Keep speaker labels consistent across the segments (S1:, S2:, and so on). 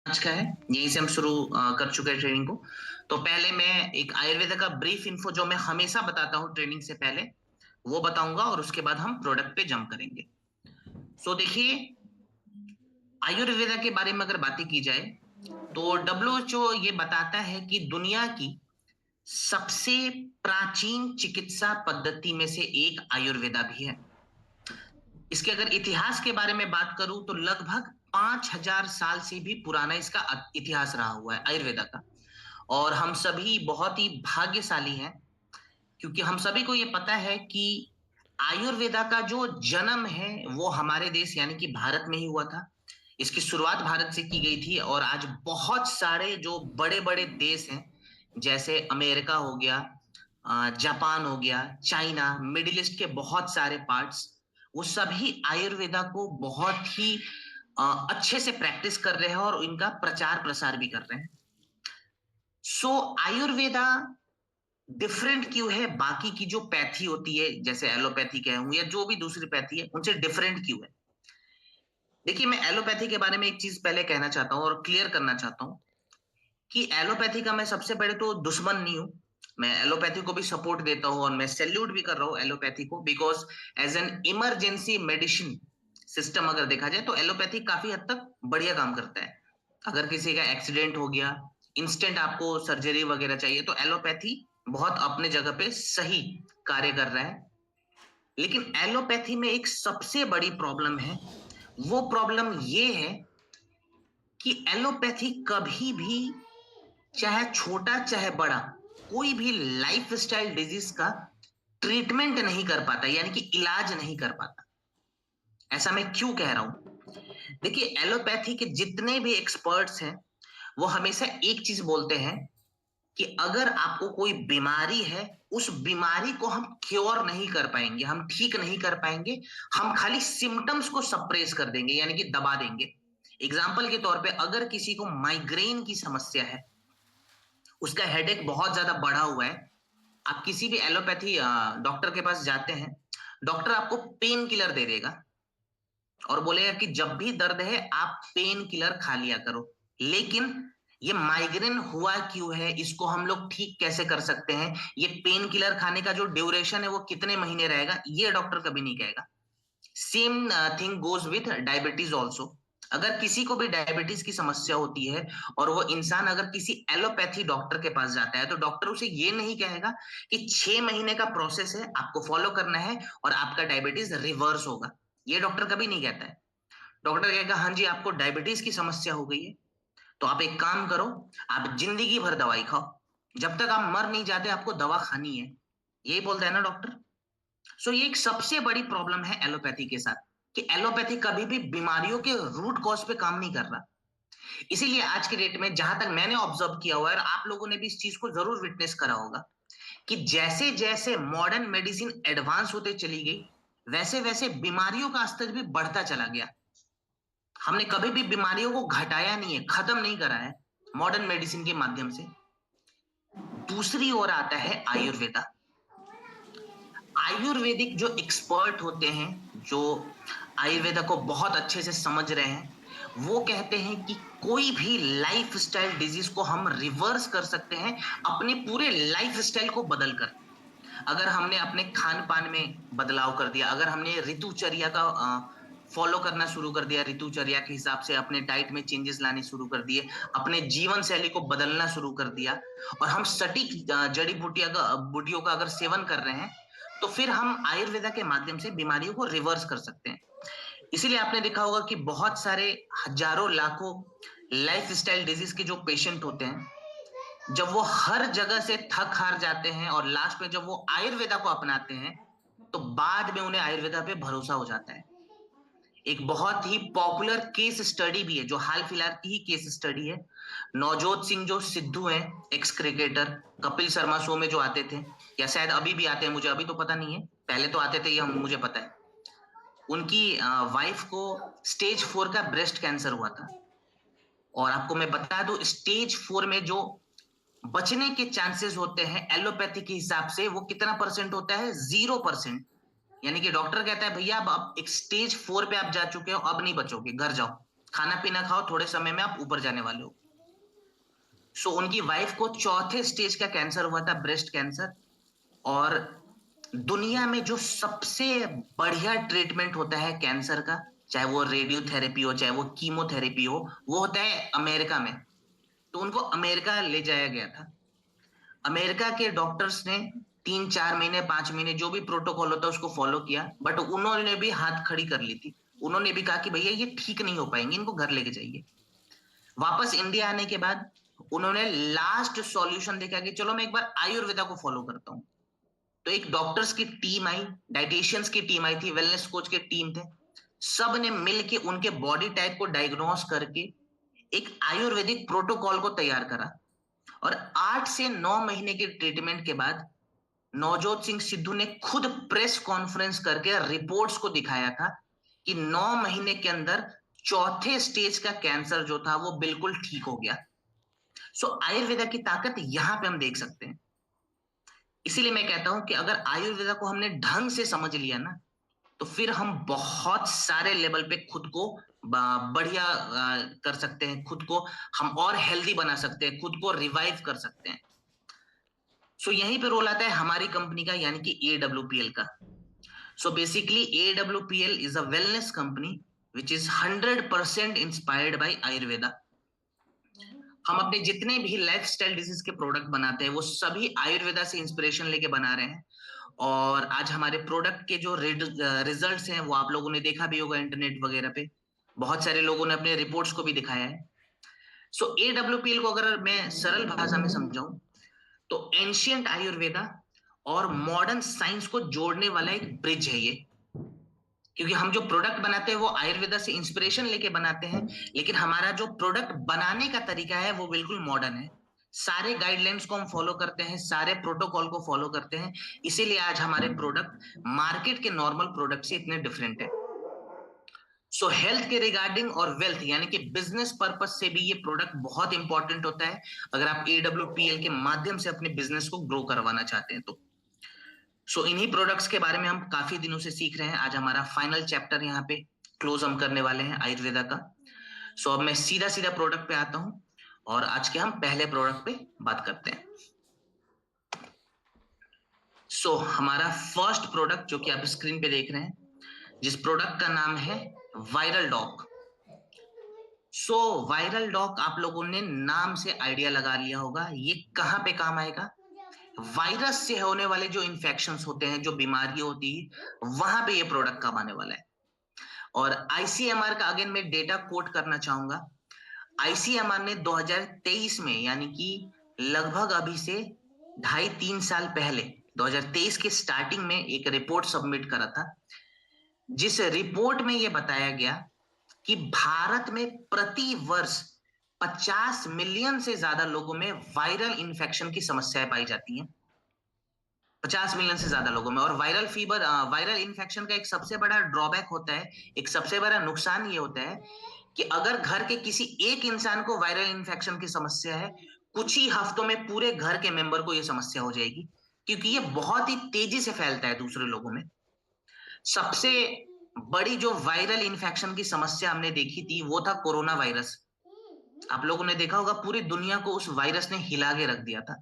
S1: आज का है, यहीं से हम शुरू कर चुके हैं ट्रेनिंग को। तो पहले मैं एक आयुर्वेदा का ब्रीफ इन्फो जो मैं हमेशा बताता हूँ ट्रेनिंग से पहले, वो बताऊंगा और उसके बाद हम प्रोडक्ट पे जंप करेंगे। सो देखिए, आयुर्वेदा के बारे में अगर बातें की जाए तो डब्ल्यूएचओ ये बताता है कि दुनिया की सबसे प्राचीन चिकित्सा पद्धति में से एक आयुर्वेदा भी है। इसके अगर इतिहास के बारे में बात करूं तो लगभग 5,000 साल से भी पुराना इसका इतिहास रहा हुआ है आयुर्वेदा का। और हम सभी बहुत ही भाग्यशाली हैं, क्योंकि हम सभी को ये पता है कि आयुर्वेदा का जो जन्म है वो हमारे देश यानी कि भारत में ही हुआ था। इसकी शुरुआत भारत से की गई थी और आज बहुत सारे जो बड़े बड़े देश हैं, जैसे अमेरिका हो गया, जापान हो गया, चाइना, मिडिल ईस्ट के बहुत सारे पार्ट्स, वो सभी आयुर्वेदा को बहुत ही अच्छे से प्रैक्टिस कर रहे हैं और इनका प्रचार प्रसार भी कर रहे हैं। सो आयुर्वेदा डिफरेंट क्यों है बाकी की जो पैथी होती है, जैसे एलोपैथी कहूं या जो भी दूसरी पैथी है, उनसे डिफरेंट क्यों है? देखिए, मैं एलोपैथी के बारे में एक चीज पहले कहना चाहता हूं और क्लियर करना चाहता हूं कि एलोपैथी का मैं सबसे पहले तो दुश्मन नहीं हूं। मैं एलोपैथी को भी सपोर्ट देता हूं और मैं सैल्यूट भी कर रहा हूं एलोपैथी को, because as an emergency medicine system अगर देखा जाए तो एलोपैथी काफी हद तक बढ़िया काम करता है। अगर किसी का एक्सीडेंट हो गया, इंस्टेंट आपको सर्जरी वगैरह चाहिए, तो एलोपैथी बहुत अपने जगह पे सही कार्य कर रहा है। लेकिन एलोपैथी में एक सबसे बड़ी प्रॉब्लम है। वो प्रॉब्लम ये है कि एलोपैथी कभी भी, चाहे छोटा चाहे बड़ा, कोई भी लाइफ स्टाइल डिजीज का ट्रीटमेंट नहीं कर पाता, यानी कि इलाज नहीं कर पाता। ऐसा मैं क्यों कह रहा हूं? देखिए, एलोपैथी के जितने भी एक्सपर्ट्स हैं वो हमेशा एक चीज बोलते हैं कि अगर आपको कोई बीमारी है, उस बीमारी को हम क्योर नहीं कर पाएंगे, हम ठीक नहीं कर पाएंगे, हम खाली सिम्टम्स को सप्रेस कर देंगे, यानी कि दबा देंगे। एग्जाम्पल के तौर पे, अगर किसी को माइग्रेन की समस्या है, उसका हेडेक बहुत ज्यादा बढ़ा हुआ है, आप किसी भी एलोपैथी डॉक्टर के पास जाते हैं, डॉक्टर आपको पेन किलर दे देगा और बोलेगा कि जब भी दर्द है आप पेन किलर खा लिया करो। लेकिन ये माइग्रेन हुआ क्यों है, इसको हम लोग ठीक कैसे कर सकते हैं, ये पेन किलर खाने का जो ड्यूरेशन है वो कितने महीने रहेगा, ये डॉक्टर कभी नहीं कहेगा। Same thing goes with diabetes also. अगर किसी को भी डायबिटीज की समस्या होती है और वो इंसान अगर किसी एलोपैथी डॉक्टर के पास जाता है, तो डॉक्टर उसे ये नहीं कहेगा कि 6 महीने का प्रोसेस है, आपको फॉलो करना है और आपका डायबिटीज रिवर्स होगा। ये डॉक्टर कभी नहीं कहता है। डॉक्टर कहेगा, हाँ जी, आपको डायबिटीज की समस्या हो गई है, तो आप एक काम करो, आप जिंदगी भर दवाई खाओ, जब तक आप मर नहीं जाते आपको दवा खानी है। यही बोलता है ना डॉक्टर। सो ये एक सबसे बड़ी प्रॉब्लम है एलोपैथी के साथ, कि एलोपैथी कभी भी बीमारियों के रूट कॉज पे काम नहीं कर रहा। इसीलिए आज के डेट में, जहां तक मैंने ऑब्जर्व किया हुआ है और आप लोगों ने भी इस चीज को जरूर विटनेस करा होगा, कि जैसे जैसे मॉडर्न मेडिसिन एडवांस होते चली गई, वैसे वैसे बीमारियों का स्तर भी बढ़ता चला गया। हमने कभी भी बीमारियों को घटाया नहीं है, खत्म नहीं करा है मॉडर्न मेडिसिन के माध्यम से। दूसरी ओर आता है आयुर्वेदा। आयुर्वेदिक जो एक्सपर्ट होते हैं, जो आयुर्वेदा को बहुत अच्छे से समझ रहे हैं, वो कहते हैं कि कोई भी लाइफ स्टाइल डिजीज को हम रिवर्स कर सकते हैं अपने पूरे लाइफ स्टाइल को बदल कर। अगर हमने अपने खान पान में बदलाव कर दिया, अगर हमने ऋतुचर्या का फॉलो करना शुरू कर दिया, ऋतुचर्या के हिसाब से अपने डाइट में चेंजेस लाने शुरू कर दिए, अपने जीवन शैली को बदलना शुरू कर दिया, और हम सटीक जड़ी बूटियों का अगर सेवन कर रहे हैं, तो फिर हम आयुर्वेदा के माध्यम से बीमारियों को रिवर्स कर सकते हैं। इसीलिए आपने देखा होगा कि बहुत सारे हजारों लाखों लाइफ स्टाइल डिजीज के जो पेशेंट होते हैं, जब वो हर जगह से थक हार जाते हैं और लास्ट में जब वो आयुर्वेदा को अपनाते हैं, तो बाद में उन्हें आयुर्वेदा पे भरोसा हो जाता है। एक बहुत ही पॉपुलर केस स्टडी भी है, जो हाल फिलहाल की ही केस स्टडी है। नवजोत सिंह जो सिद्धू हैं, x cricketer, Kapil Sharma show में जो आते थे, या शायद अभी भी आते हैं, मुझे अभी तो पता नहीं है, पहले तो आते थे ये मुझे पता है। उनकी वाइफ को स्टेज 4 का ब्रेस्ट कैंसर हुआ था। और आपको मैं बता दूं, स्टेज 4 में जो बचने के चांसेस होते हैं एलोपैथी के हिसाब से, वो कितना परसेंट होता है? 0%। यानी कि डॉक्टर कहता है, भैया अब एक स्टेज 4 पे आप जा चुके हो, अब नहीं बचोगे, घर जाओ, खाना पीना खाओ, थोड़े समय में आप ऊपर जाने वाले हो। सो उनकी वाइफ को चौथे स्टेज का कैंसर हुआ था, ब्रेस्ट कैंसर। और दुनिया में जो सबसे बढ़िया ट्रीटमेंट होता है कैंसर का, चाहे वो रेडियोथेरेपी हो, चाहे वो कीमोथेरेपी हो, वो होता है अमेरिका में। तो उनको अमेरिका ले जाया गया था। अमेरिका के डॉक्टर्स ने 3-4 महीने 5 महीने जो भी प्रोटोकॉल होता है उसको फॉलो किया, बट उन्होंने भी हाथ खड़ी कर ली थी। उन्होंने भी कहा कि भैया ये ठीक नहीं हो पाएंगे, इनको घर लेके जाइए। वापस इंडिया आने के बाद उन्होंने लास्ट सॉल्यूशन देखा कि चलो मैं एक बार आयुर्वेदा को फॉलो करता हूँ। तो एक डॉक्टर्स की टीम आई, डाइटिशियंस की टीम आई थी, वेलनेस कोच के टीम थे। सब ने मिलके उनके बॉडी टाइप को डायग्नोस करके एक आयुर्वेदिक प्रोटोकॉल को तैयार करा। और 8 से 9 महीने के ट्रीटमेंट के बाद नवजोत सिंह सिद्धू ने खुद प्रेस कॉन्फ्रेंस करके रिपोर्ट्स को दिखाया था कि 9 महीने के अंदर चौथे स्टेज का कैंसर जो था वो बिल्कुल ठीक हो गया। सो आयुर्वेदा की ताकत यहां पे हम देख सकते हैं। इसीलिए मैं कहता हूं कि अगर आयुर्वेदा को हमने ढंग से समझ लिया ना, तो फिर हम बहुत सारे लेवल पे खुद को बढ़िया कर सकते हैं, खुद को हम और हेल्दी बना सकते हैं, खुद को रिवाइव कर सकते हैं। सो यहीं पे रोल आता है हमारी कंपनी का, यानी कि AWPL का। So basically AWPL is a wellness company which is 100% inspired by Ayurveda. हम अपने जितने भी लाइफस्टाइल डिजीज के प्रोडक्ट बनाते हैं वो सभी आयुर्वेदा से इंस्पिरेशन लेके बना रहे हैं। और आज हमारे प्रोडक्ट के जो रिजल्ट्स हैं वो आप लोगों ने देखा भी होगा इंटरनेट वगैरह पे। बहुत सारे लोगों ने अपने रिपोर्ट्स को भी दिखाया है। सो AWPL को अगर मैं सरल भाषा में समझाऊं तो एंशियंट आयुर्वेदा और मॉडर्न साइंस को जोड़ने वाला एक ब्रिज है ये। क्योंकि हम जो प्रोडक्ट बनाते हैं वो आयुर्वेदा से इंस्पिरेशन लेके बनाते हैं, लेकिन हमारा जो प्रोडक्ट बनाने का तरीका है वो बिल्कुल मॉडर्न है। सारे गाइडलाइंस को हम फॉलो करते हैं, सारे प्रोटोकॉल को फॉलो करते हैं। इसीलिए आज हमारे प्रोडक्ट मार्केट के नॉर्मल प्रोडक्ट से इतने डिफरेंट है। सो हेल्थ के रिगार्डिंग और वेल्थ यानी कि बिजनेस पर्पस से भी ये प्रोडक्ट बहुत इंपॉर्टेंट होता है, अगर आप AWPL के माध्यम से अपने बिजनेस को ग्रो करवाना चाहते हैं तो। सो इन्हीं प्रोडक्ट्स के बारे में हम काफी दिनों से सीख रहे हैं। आज हमारा फाइनल चैप्टर यहाँ पे क्लोज हम करने वाले हैं आयुर्वेदा का। सो अब मैं सीधा सीधा प्रोडक्ट पे आता हूँ और आज के हम पहले प्रोडक्ट पे बात करते हैं। सो हमारा फर्स्ट प्रोडक्ट जो कि आप स्क्रीन पे देख रहे हैं, जिस प्रोडक्ट का नाम है viral doc. So viral doc आप लोगों ने नाम से आइडिया लगा लिया होगा ये कहाँ पे काम आएगा। वायरस से होने वाले जो इन्फेक्शंस होते हैं, जो बीमारियां होती है, वहां पे ये प्रोडक्ट काम आने वाला है। और ICMR का अगेन मैं डेटा कोट करना चाहूंगा। ICMR ने 2023 में, यानी कि लगभग अभी से 2.5-3 साल पहले 2023 के स्टार्टिंग में एक रिपोर्ट सबमिट करा था, जिस रिपोर्ट में यह बताया गया कि भारत में प्रति वर्ष 50 मिलियन से ज्यादा लोगों में वायरल इन्फेक्शन की समस्याएं पाई जाती हैं। 50 मिलियन से ज्यादा लोगों में। और वायरल फीवर, वायरल इन्फेक्शन का एक सबसे बड़ा ड्रॉबैक होता है, एक सबसे बड़ा नुकसान ये होता है कि अगर घर के किसी एक इंसान को वायरल इन्फेक्शन की समस्या है, कुछ ही हफ्तों में पूरे घर के मेंबर को यह समस्या हो जाएगी, क्योंकि ये बहुत ही तेजी से फैलता है दूसरे लोगों में। सबसे बड़ी जो वायरल इन्फेक्शन की समस्या हमने देखी थी वो था कोरोना वायरस। आप लोगों ने देखा होगा पूरी दुनिया को उस वायरस ने हिला के रख दिया था।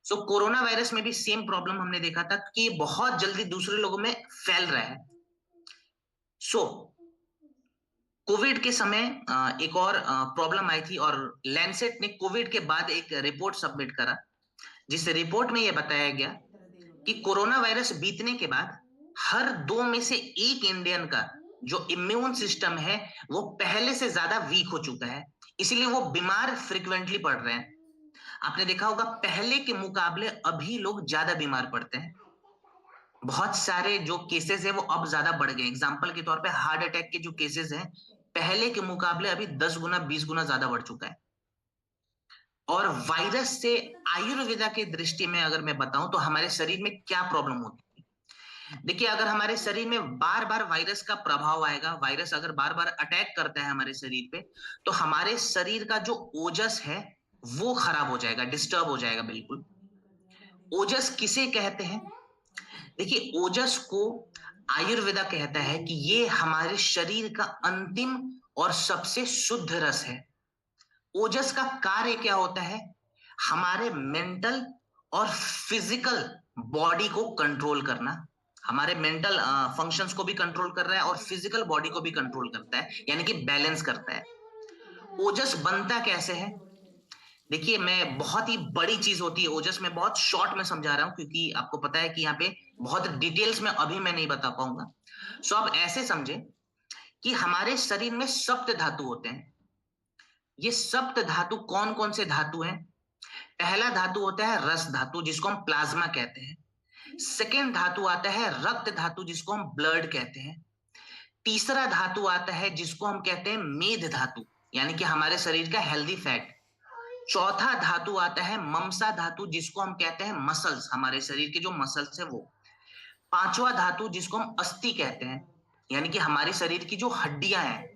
S1: सो कोरोना वायरस में भी सेम प्रॉब्लम हमने देखा था कि बहुत जल्दी दूसरे लोगों में फैल रहा है। सो कोविड के समय एक और प्रॉब्लम आई थी और लैंसेट ने कोविड के बाद एक रिपोर्ट सबमिट करा, जिस रिपोर्ट में यह बताया गया कि कोरोना वायरस बीतने के बाद हर 2 में से 1 इंडियन का जो इम्यून सिस्टम है वो पहले से ज्यादा वीक हो चुका है, इसलिए वो बीमार फ्रिक्वेंटली पड़ रहे हैं। आपने देखा होगा पहले के मुकाबले अभी लोग ज्यादा बीमार पड़ते हैं। बहुत सारे जो केसेस है वो अब ज्यादा बढ़ गए। एग्जाम्पल के तौर पे हार्ट अटैक के जो केसेस हैं पहले के मुकाबले अभी 10 गुना 20 गुना ज्यादा बढ़ चुका है। और वायरस से आयुर्वेदा की दृष्टि में अगर मैं बताऊं तो हमारे शरीर में क्या प्रॉब्लम होती है। देखिए, अगर हमारे शरीर में बार बार वायरस का प्रभाव आएगा, वायरस अगर बार बार अटैक करता है हमारे शरीर पे, तो हमारे शरीर का जो ओजस है वो खराब हो जाएगा, डिस्टर्ब हो जाएगा बिल्कुल। ओजस किसे कहते हैं? देखिए, ओजस को आयुर्वेदा कहता है कि ये हमारे शरीर का अंतिम और सबसे शुद्ध रस है। ओजस का कार्य क्या होता है? हमारे मेंटल और फिजिकल बॉडी को कंट्रोल करना, हमारे मेंटल फंक्शंस को भी कंट्रोल कर रहा है और फिजिकल बॉडी को भी कंट्रोल करता है, यानी कि बैलेंस करता है। ओजस बनता कैसे है? देखिए, मैं बहुत ही बड़ी चीज होती है ओजस, में बहुत शॉर्ट में समझा रहा हूं क्योंकि आपको पता है कि यहाँ पे बहुत डिटेल्स में अभी मैं नहीं बता पाऊंगा। सो आप ऐसे समझे कि हमारे शरीर में सप्त धातु होते हैं। ये सप्त धातु कौन कौन से धातु हैं? पहला धातु होता है रस धातु, जिसको हम प्लाज्मा कहते हैं। सेकेंड धातु आता है रक्त धातु, जिसको हम ब्लड कहते हैं। तीसरा धातु आता है जिसको हम कहते हैं मेद धातु, यानी कि हमारे शरीर का हेल्दी फैट। चौथा धातु आता है ममसा धातु, जिसको हम कहते हैं मसल्स, हमारे शरीर के जो मसल्स है वो। पांचवा धातु जिसको हम अस्थि कहते हैं, यानी कि हमारे शरीर की जो हड्डियां हैं।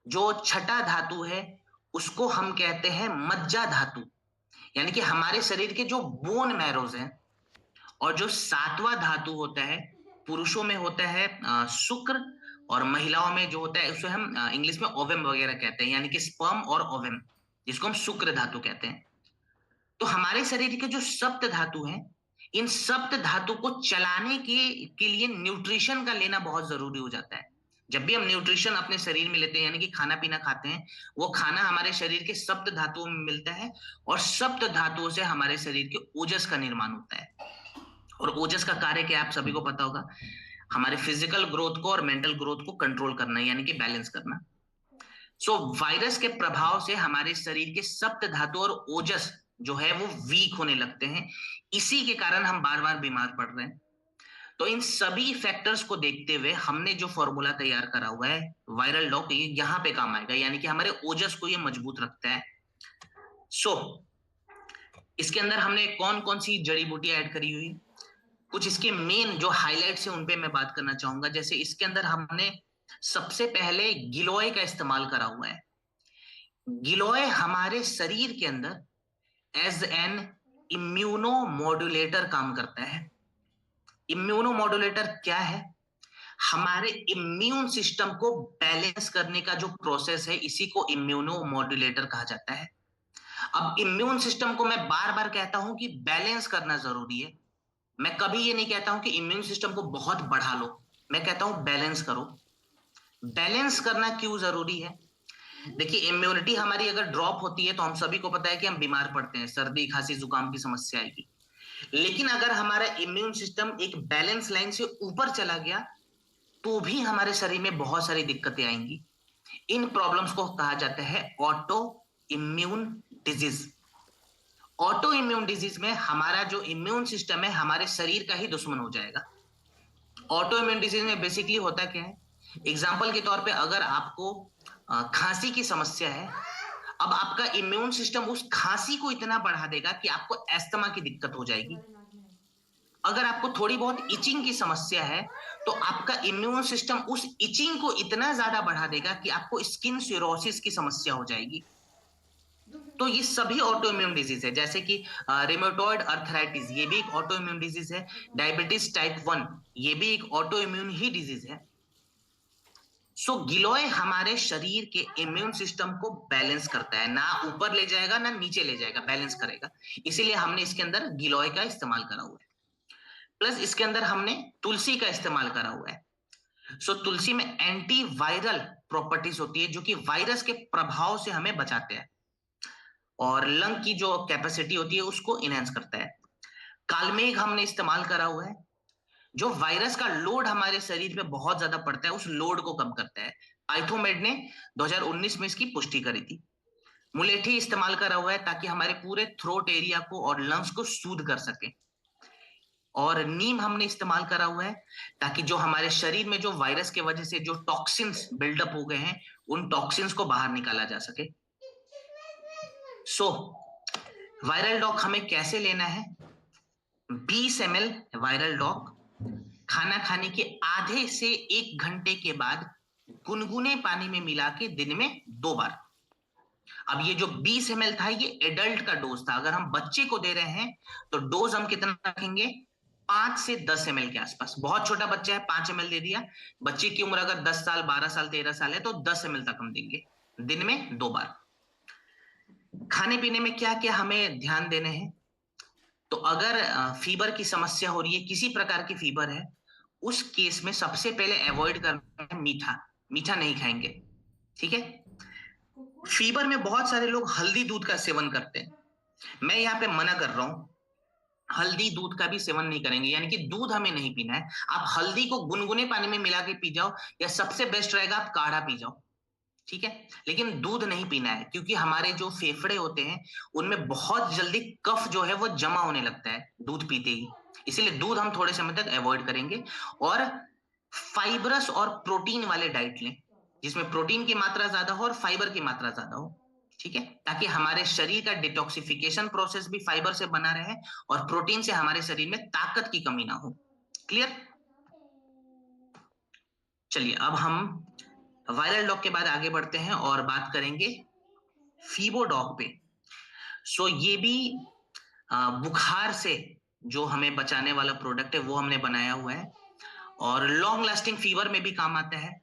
S1: जो छठा धातु है उसको हम कहते हैं मज्जा धातु, यानी कि हमारे शरीर के जो बोन मैरोज हैं। और जो सातवां धातु होता है, पुरुषों में होता है शुक्र, और महिलाओं में जो होता है उसे हम इंग्लिश में ओवम वगैरह कहते हैं, यानी कि स्पर्म और ओवम, जिसको हम शुक्र धातु कहते हैं। तो हमारे शरीर के जो सप्त धातु हैं, इन सप्त धातु को चलाने के लिए न्यूट्रिशन का लेना बहुत जरूरी हो जाता है। जब भी हम न्यूट्रिशन अपने शरीर में लेते हैं, यानी कि खाना पीना खाते हैं, वो खाना हमारे शरीर के सप्त धातुओं में मिलता है, और सप्त धातुओं से हमारे शरीर के ओजस का निर्माण होता है। और ओजस का कार्य क्या आप सभी को पता होगा, हमारे फिजिकल ग्रोथ को और मेंटल ग्रोथ को कंट्रोल करना, यानी कि बैलेंस करना। सो वायरस के प्रभाव से हमारे शरीर के सप्त धातु और ओजस जो है वो वीक होने लगते हैं। इसी के कारण हम बार बार बीमार पड़ रहे हैं। तो इन सभी फैक्टर्स को देखते हुए हमने जो फॉर्मूला तैयार करा हुआ है वायरल डॉक, ये यहाँ पे काम आएगा, यानी कि हमारे ओजस को ये मजबूत रखता है। सो इसके अंदर हमने कौन कौन सी जड़ी बूटी ऐड करी हुई, कुछ इसके मेन जो हाइलाइट्स है उन पे मैं बात करना चाहूंगा। जैसे इसके अंदर हमने सबसे पहले गिलोय का इस्तेमाल करा हुआ है। गिलोय हमारे शरीर के अंदर एज एन इम्यूनोमॉड्यूलेटर काम करता है। इम्यूनोमॉड्यूलेटर क्या है? हमारे इम्यून सिस्टम को बैलेंस करने का जो प्रोसेस है, इसी को इम्यूनोमॉड्यूलेटर कहा जाता है। अब इम्यून सिस्टम को मैं बार बार कहता हूं कि बैलेंस करना जरूरी है। मैं कभी ये नहीं कहता हूं कि इम्यून सिस्टम को बहुत बढ़ा लो, मैं कहता हूं बैलेंस करो। बैलेंस करना क्यों जरूरी है? देखिए, इम्यूनिटी हमारी अगर ड्रॉप होती है तो हम सभी को पता है कि हम बीमार पड़ते हैं, सर्दी खांसी जुकाम की समस्या आएगी। लेकिन अगर हमारा इम्यून सिस्टम एक बैलेंस लाइन से ऊपर चला गया तो भी हमारे शरीर में बहुत सारी दिक्कतें आएंगी। इन प्रॉब्लम्स को कहा जाता है auto immune disease. Auto immune disease में हमारा जो इम्यून सिस्टम है हमारे शरीर का ही दुश्मन हो जाएगा। ऑटो इम्यून डिजीज में बेसिकली होता क्या है, एग्जाम्पल के तौर पे अगर आपको खांसी की समस्या है, अब आपका इम्यून सिस्टम उस खांसी को इतना बढ़ा देगा कि आपको अस्थमा की दिक्कत हो जाएगी। अगर आपको थोड़ी बहुत इचिंग की समस्या है तो आपका इम्यून सिस्टम उस इचिंग को इतना ज्यादा बढ़ा देगा कि आपको स्किन सिरोसिस की समस्या हो जाएगी। तो ये सभी ऑटो इम्यून डिजीज है, जैसे कि रिमेटॉइड अर्थराइटिस, ये भी एक ऑटो इम्यून डिजीज है। डायबिटीज टाइप 1, ये भी एक ऑटो इम्यून ही डिजीज है। सो गिलोय हमारे शरीर के इम्यून सिस्टम को बैलेंस करता है, ना ऊपर ले जाएगा ना नीचे ले जाएगा, बैलेंस करेगा। इसीलिए हमने इसके अंदर गिलोय का इस्तेमाल करा हुआ है। प्लस इसके अंदर हमने तुलसी का इस्तेमाल करा हुआ है। सो तुलसी में एंटी वायरल प्रॉपर्टीज होती है जो कि वायरस के प्रभाव से हमें बचाते हैं, और लंग की जो कैपेसिटी होती है उसको इनहेंस करता है। कालमेघ हमने इस्तेमाल करा हुआ है, जो वायरस का लोड हमारे शरीर पे बहुत ज्यादा पड़ता है उस लोड को कम करता है। पाइथोमेड ने 2019 में इसकी पुष्टि करी थी। मुलेठी इस्तेमाल करा हुआ है ताकि हमारे पूरे थ्रोट एरिया को और लंग्स को सूद कर सके। और नीम हमने इस्तेमाल करा हुआ है ताकि जो हमारे शरीर में जो वायरस के वजह से जो टॉक्सिन्स बिल्डअप हो गए हैं उन टॉक्सिन्स को बाहर निकाला जा सके। सो वायरल डॉक हमें कैसे लेना है? 20 ml वायरल डॉक खाना खाने के आधे से 1 घंटे के बाद गुनगुने पानी में मिला के दिन में 2 बार। अब ये जो 20 ml था ये एडल्ट का डोज था, अगर हम बच्चे को दे रहे हैं तो डोज हम कितना रखेंगे? 5 से 10 ml के आसपास। बहुत छोटा बच्चा है, 5 ml दे दिया। बच्चे की उम्र अगर 10 साल, 12 साल, 13 साल है तो 10 ml तक हम देंगे, दिन में 2 बार। खाने पीने में क्या क्या हमें ध्यान देने हैं? तो अगर फीवर की समस्या हो रही है, किसी प्रकार की फीवर है, उस केस में सबसे पहले अवॉइड करना है मीठा। मीठा नहीं खाएंगे, ठीक है। फीवर में बहुत सारे लोग हल्दी दूध का सेवन करते हैं, मैं यहाँ पे मना कर रहा हूं। हल्दी दूध का भी सेवन नहीं करेंगे, यानी कि दूध हमें नहीं पीना है। आप हल्दी को गुनगुने पानी में मिला के पी जाओ, या सबसे बेस्ट रहेगा आप काढ़ा पी जाओ, ठीक है। लेकिन दूध नहीं पीना है, क्योंकि हमारे जो फेफड़े होते हैं उनमें बहुत जल्दी कफ जो है वो जमा होने लगता है दूध पीते ही। इसीलिए दूध हम थोड़े समय तक अवॉइड करेंगे। और फाइबरस और प्रोटीन वाले डाइट लें, जिसमें प्रोटीन की मात्रा ज्यादा हो और फाइबर की मात्रा ज्यादा हो, ठीक है, ताकि हमारे शरीर का डिटॉक्सिफिकेशन प्रोसेस भी फाइबर से बना रहे और प्रोटीन से हमारे शरीर में ताकत की कमी ना हो। क्लियर? चलिए अब हम वायरल डॉग के बाद आगे बढ़ते हैं और बात करेंगे फीबो डॉग पे। सो ये भी बुखार से जो हमें बचाने वाला प्रोडक्ट है वो हमने बनाया हुआ है, और लॉन्ग लास्टिंग फीवर में भी काम आता है।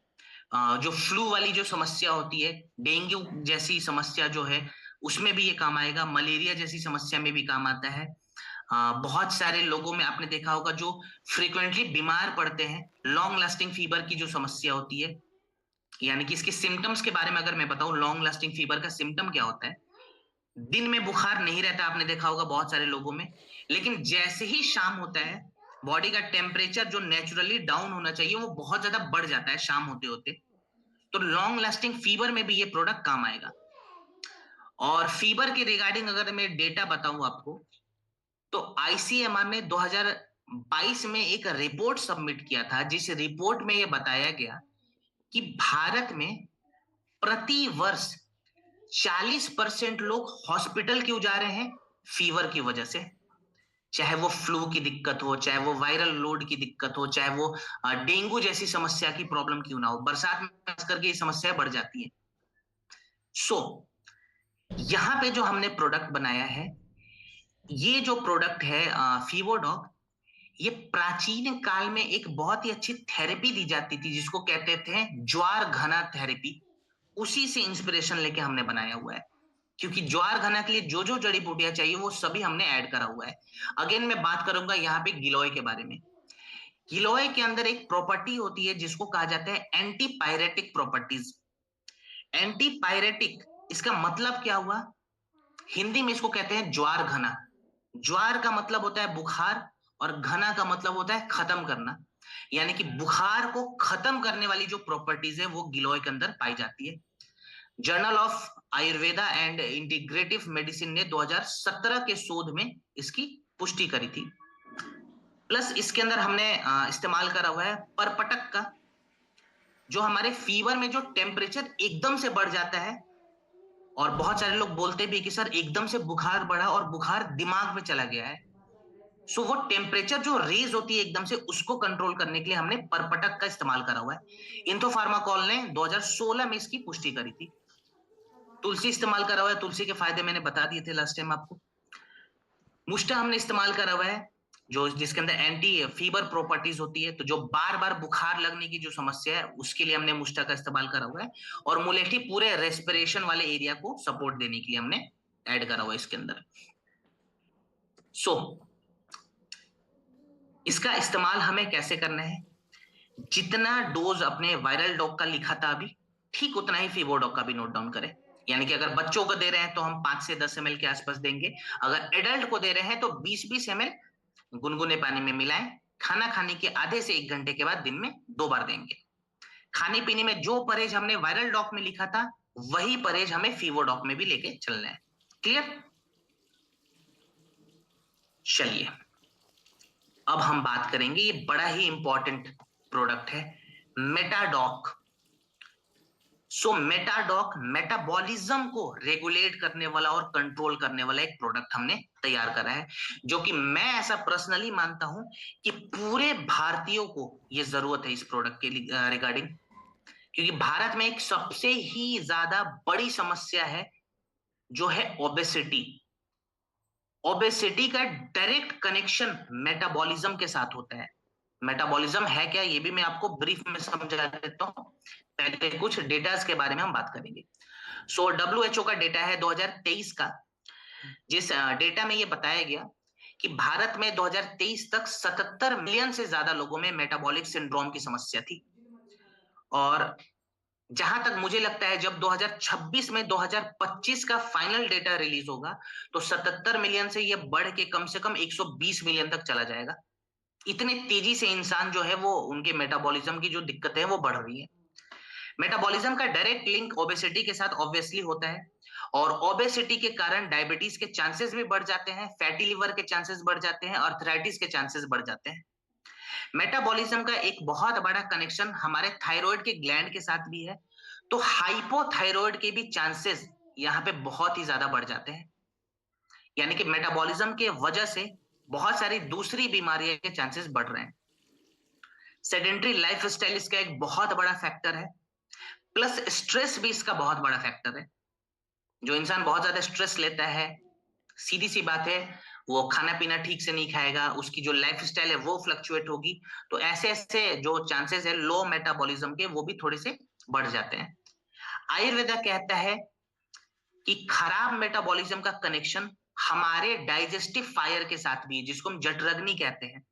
S1: जो फ्लू वाली जो समस्या होती है, डेंगू जैसी समस्या जो है, उसमें भी ये काम आएगा। मलेरिया जैसी समस्या में भी काम आता है। बहुत सारे लोगों में आपने देखा होगा जो फ्रिक्वेंटली बीमार पड़ते हैं, लॉन्ग लास्टिंग फीवर की जो समस्या होती है, यानी कि इसके सिम्टम्स के बारे में अगर मैं बताऊं, लॉन्ग लास्टिंग फीवर का सिम्टम क्या होता है? दिन में बुखार नहीं रहता, आपने देखा होगा बहुत सारे लोगों में, लेकिन जैसे ही शाम होता है बॉडी का टेम्परेचर जो नेचुरली डाउन होना चाहिए वो बहुत ज्यादा बढ़ जाता है शाम होते होते। तो लॉन्ग लास्टिंग फीवर में भी ये प्रोडक्ट काम आएगा। और फीवर के रिगार्डिंग अगर मैं डेटा बताऊं आपको, तो आईसीएमआर ने 2022 में एक रिपोर्ट सबमिट किया था, जिस रिपोर्ट में यह बताया गया कि भारत में प्रति वर्ष 40% लोग हॉस्पिटल क्यों जा रहे हैं? फीवर की वजह से। चाहे वो फ्लू की दिक्कत हो, चाहे वो वायरल लोड की दिक्कत हो, चाहे वो डेंगू जैसी समस्या की प्रॉब्लम क्यों ना हो, बरसात में खास करके ये समस्या बढ़ जाती है। सो यहां पे जो हमने प्रोडक्ट बनाया है, ये जो प्रोडक्ट है फीवोडॉक, ये प्राचीन काल में एक बहुत ही अच्छी थेरेपी दी जाती थी जिसको कहते थे ज्वार घना थेरेपी। उसी से इंस्पिरेशन लेके हमने बनाया हुआ है, क्योंकि ज्वार घना के लिए जो जो जड़ी बूटियां चाहिए वो सभी हमने ऐड करा हुआ है। अगेन मैं बात करूंगा यहाँ पे गिलोय के बारे में। गिलोय के अंदर एक प्रॉपर्टी होती है जिसको कहा जाता है anti pyretic properties. Anti pyretic, इसका मतलब क्या हुआ? हिंदी में इसको कहते हैं ज्वार घना। ज्वार का मतलब होता है बुखार, और घना का मतलब होता है खत्म करना। यानी कि बुखार को खत्म करने वाली जो प्रॉपर्टीज है वो गिलोय के अंदर पाई जाती है। Journal of Ayurveda and integrative medicine ने 2017 के शोध में इसकी पुष्टि करी थी। प्लस इसके अंदर हमने इस्तेमाल करा हुआ है परपटक का, जो हमारे फीवर में जो टेम्परेचर एकदम से बढ़ जाता है, और बहुत सारे लोग बोलते भी कि सर एकदम से बुखार बढ़ा और बुखार दिमाग में चला गया है। सो वो टेम्परेचर जो रेज होती है एकदम से, उसको कंट्रोल करने के लिए हमने परपटक का इस्तेमाल करा हुआ है। इंथोफार्माकोल ने 2016 में इसकी पुष्टि करी थी। तुलसी इस्तेमाल करा हुआ है, तुलसी के फायदे मैंने बता दिए थे लास्ट टाइम आपको। मुस्टा हमने इस्तेमाल करा हुआ है, जो जिसके अंदर एंटी फीवर प्रॉपर्टीज होती है, तो जो बार बार बुखार लगने की जो समस्या है उसके लिए हमने मुस्टा का इस्तेमाल करा हुआ है। और मुलेठी पूरे रेस्पिरेशन वाले एरिया को सपोर्ट देने के लिए हमने ऐड करा हुआ है इसके अंदर। सो इसका इस्तेमाल हमें कैसे करना है? जितना डोज अपने वायरल डॉग का लिखा था अभी, ठीक उतना ही फीवोडॉग का भी नोट डाउन करें। यानी कि अगर बच्चों को दे रहे हैं तो हम 5 से 10 ml के आसपास देंगे। अगर एडल्ट को दे रहे हैं तो 20-20 ml गुनगुने पानी में मिलाएं। खाना खाने के आधे से 1 घंटे के बाद दिन में 2 बार देंगे। खाने पीने में जो परहेज हमने वायरल डॉग में लिखा था वही परहेज हमें फीवोडॉग में भी लेके चलना है। क्लियर? चलिए अब हम बात करेंगे, ये बड़ा ही इंपॉर्टेंट प्रोडक्ट है, मेटाडॉक। सो मेटाडॉक मेटाबॉलिज्म को रेगुलेट करने वाला और कंट्रोल करने वाला एक प्रोडक्ट हमने तैयार करा है, जो कि मैं ऐसा पर्सनली मानता हूं कि पूरे भारतीयों को ये जरूरत है इस प्रोडक्ट के रिगार्डिंग। क्योंकि भारत में एक सबसे ही ज्यादा बड़ी समस्या है जो है ओबेसिटी। ओबेसिटी का डायरेक्ट कनेक्शन मेटाबॉलिज्म के साथ होता है। मेटाबॉलिज्म है क्या, ये भी मैं आपको ब्रीफ में समझा देता हूँ। पहले कुछ डेटास के बारे में हम बात करेंगे। सो डब्ल्यूएचओ का डेटा है 2023 का, जिस डेटा में ये बताया गया कि भारत में 2023 तक 77 मिलियन से ज्यादा लोगों में मेटाबॉलिक सिंड्रोम की समस्या थी। और जहां तक मुझे लगता है जब 2026 में 2025 का फाइनल डेटा रिलीज होगा तो 77 मिलियन से यह बढ़ के कम से कम 120 मिलियन तक चला जाएगा। इतने तेजी से इंसान जो है वो उनके मेटाबॉलिज्म की जो दिक्कतें हैं वो बढ़ रही है। मेटाबॉलिज्म का डायरेक्ट लिंक ओबेसिटी के साथ ऑब्वियसली होता है, और ओबेसिटी के कारण डायबिटीज के चांसेस भी बढ़ जाते हैं, फैटी लिवर के चांसेस बढ़ जाते हैं, अर्थराइटिस के चांसेस बढ़ जाते हैं। मेटाबॉलिज्म का एक बहुत बड़ा कनेक्शन हमारे थायराइड के ग्लैंड के साथ भी है, तो हाइपोथायराइड के भी चांसेस यहाँ पे बहुत ही ज्यादा बढ़ जाते हैं। यानी कि मेटाबॉलिज्म के वजह से बहुत सारी दूसरी बीमारियों के चांसेस बढ़ रहे हैं। सेडेंटरी लाइफस्टाइल इसका एक बहुत बड़ा फैक्टर है, प्लस स्ट्रेस भी इसका बहुत बड़ा फैक्टर है। जो इंसान बहुत ज्यादा स्ट्रेस लेता है, सीधी सी बात है, वो खाना पीना ठीक से नहीं खाएगा, उसकी जो लाइफस्टाइल है वो फ्लक्चुएट होगी, तो ऐसे ऐसे जो चांसेस है लो मेटाबॉलिज्म के वो भी थोड़े से बढ़ जाते हैं। आयुर्वेदा कहता है कि खराब मेटाबॉलिज्म का कनेक्शन हमारे डाइजेस्टिव फायर के साथ भी है, जिसको हम जठराग्नि कहते हैं।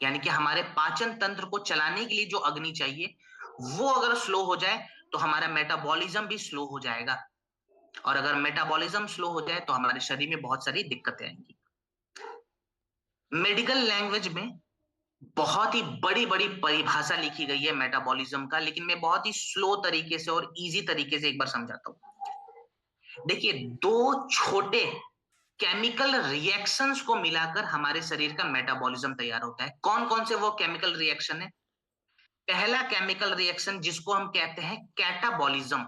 S1: यानी कि हमारे पाचन तंत्र को चलाने के लिए जो अग्नि चाहिए वो अगर स्लो हो जाए तो हमारा मेटाबॉलिज्म भी स्लो हो जाएगा, और अगर मेटाबॉलिज्म स्लो हो जाए तो हमारे शरीर में बहुत सारी दिक्कतें आएंगी। मेडिकल लैंग्वेज में बहुत ही बड़ी बड़ी परिभाषा लिखी गई है मेटाबॉलिज्म का, लेकिन मैं बहुत ही स्लो तरीके से और इजी तरीके से एक बार समझाता हूं। देखिए, दो छोटे केमिकल रिएक्शंस को मिलाकर हमारे शरीर का मेटाबॉलिज्म तैयार होता है। कौन कौन से वो केमिकल रिएक्शन है? पहला केमिकल रिएक्शन जिसको हम कहते हैं कैटाबॉलिज्म।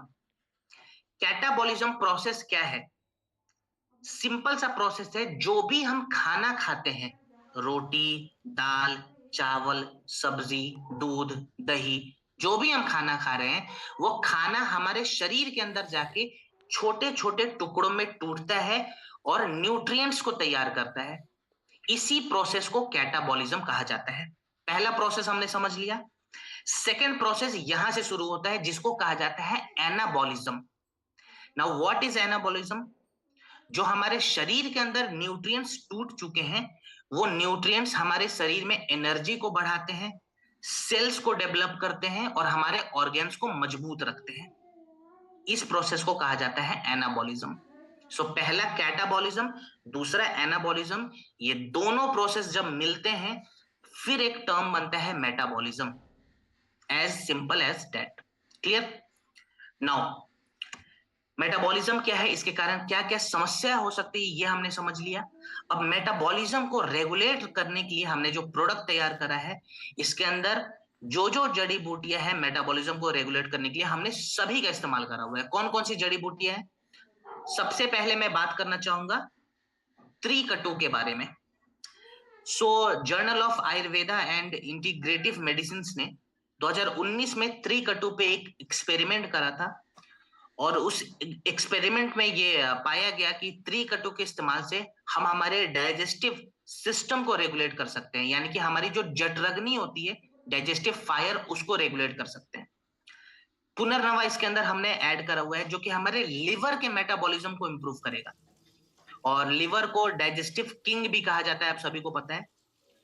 S1: कैटाबॉलिज्म प्रोसेस क्या है? सिंपल सा प्रोसेस है, जो भी हम खाना खाते हैं, रोटी, दाल, चावल, सब्जी, दूध, दही, जो भी हम खाना खा रहे हैं वो खाना हमारे शरीर के अंदर जाके छोटे छोटे टुकड़ों में टूटता है और न्यूट्रिएंट्स को तैयार करता है। इसी प्रोसेस को कैटाबॉलिज्म कहा जाता है। पहला प्रोसेस हमने समझ लिया। सेकेंड प्रोसेस यहां से शुरू होता है जिसको कहा जाता है anabolism. Now what is anabolism? जो हमारे शरीर के अंदर न्यूट्रिएंट्स टूट चुके हैं वो न्यूट्रिएंट्स हमारे शरीर में एनर्जी को बढ़ाते हैं, सेल्स को डेवलप करते हैं और हमारे ऑर्गन्स को मजबूत रखते हैं। इस प्रोसेस को कहा जाता है एनाबॉलिज्म। सो पहला कैटाबॉलिज्म, दूसरा एनाबॉलिज्म, ये दोनों प्रोसेस जब मिलते हैं फिर एक टर्म बनता है metabolism. As simple as that. Clear? Now metabolism क्या है, इसके कारण क्या क्या समस्या हो सकती है, ये हमने समझ लिया। अब मेटाबॉलिज्म को रेगुलेट करने के लिए हमने जो प्रोडक्ट तैयार करा है, इसके अंदर जो जो जड़ी बूटियां हैं मेटाबॉलिज्म को रेगुलेट करने के लिए हमने सभी का इस्तेमाल करा हुआ है। कौन कौन सी जड़ी बूटियां हैं? सबसे पहले मैं बात करना चाहूंगा त्रिकटु के बारे में। So journal of Ayurveda and integrative medicine ने 2019 में त्रिकटु पे एक एक्सपेरिमेंट करा था, और उस एक्सपेरिमेंट में ये पाया गया कि त्रिकटु के इस्तेमाल से हम हमारे डाइजेस्टिव सिस्टम को रेगुलेट कर सकते हैं। यानी कि हमारी जो जठराग्नि होती है, डाइजेस्टिव फायर, उसको रेगुलेट कर सकते हैं। पुनर्नवा इसके अंदर हमने ऐड करा हुआ है जो कि हमारे लिवर के मेटाबॉलिज्म को इंप्रूव करेगा, और लिवर को डाइजेस्टिव किंग भी कहा जाता है, आप सभी को पता है।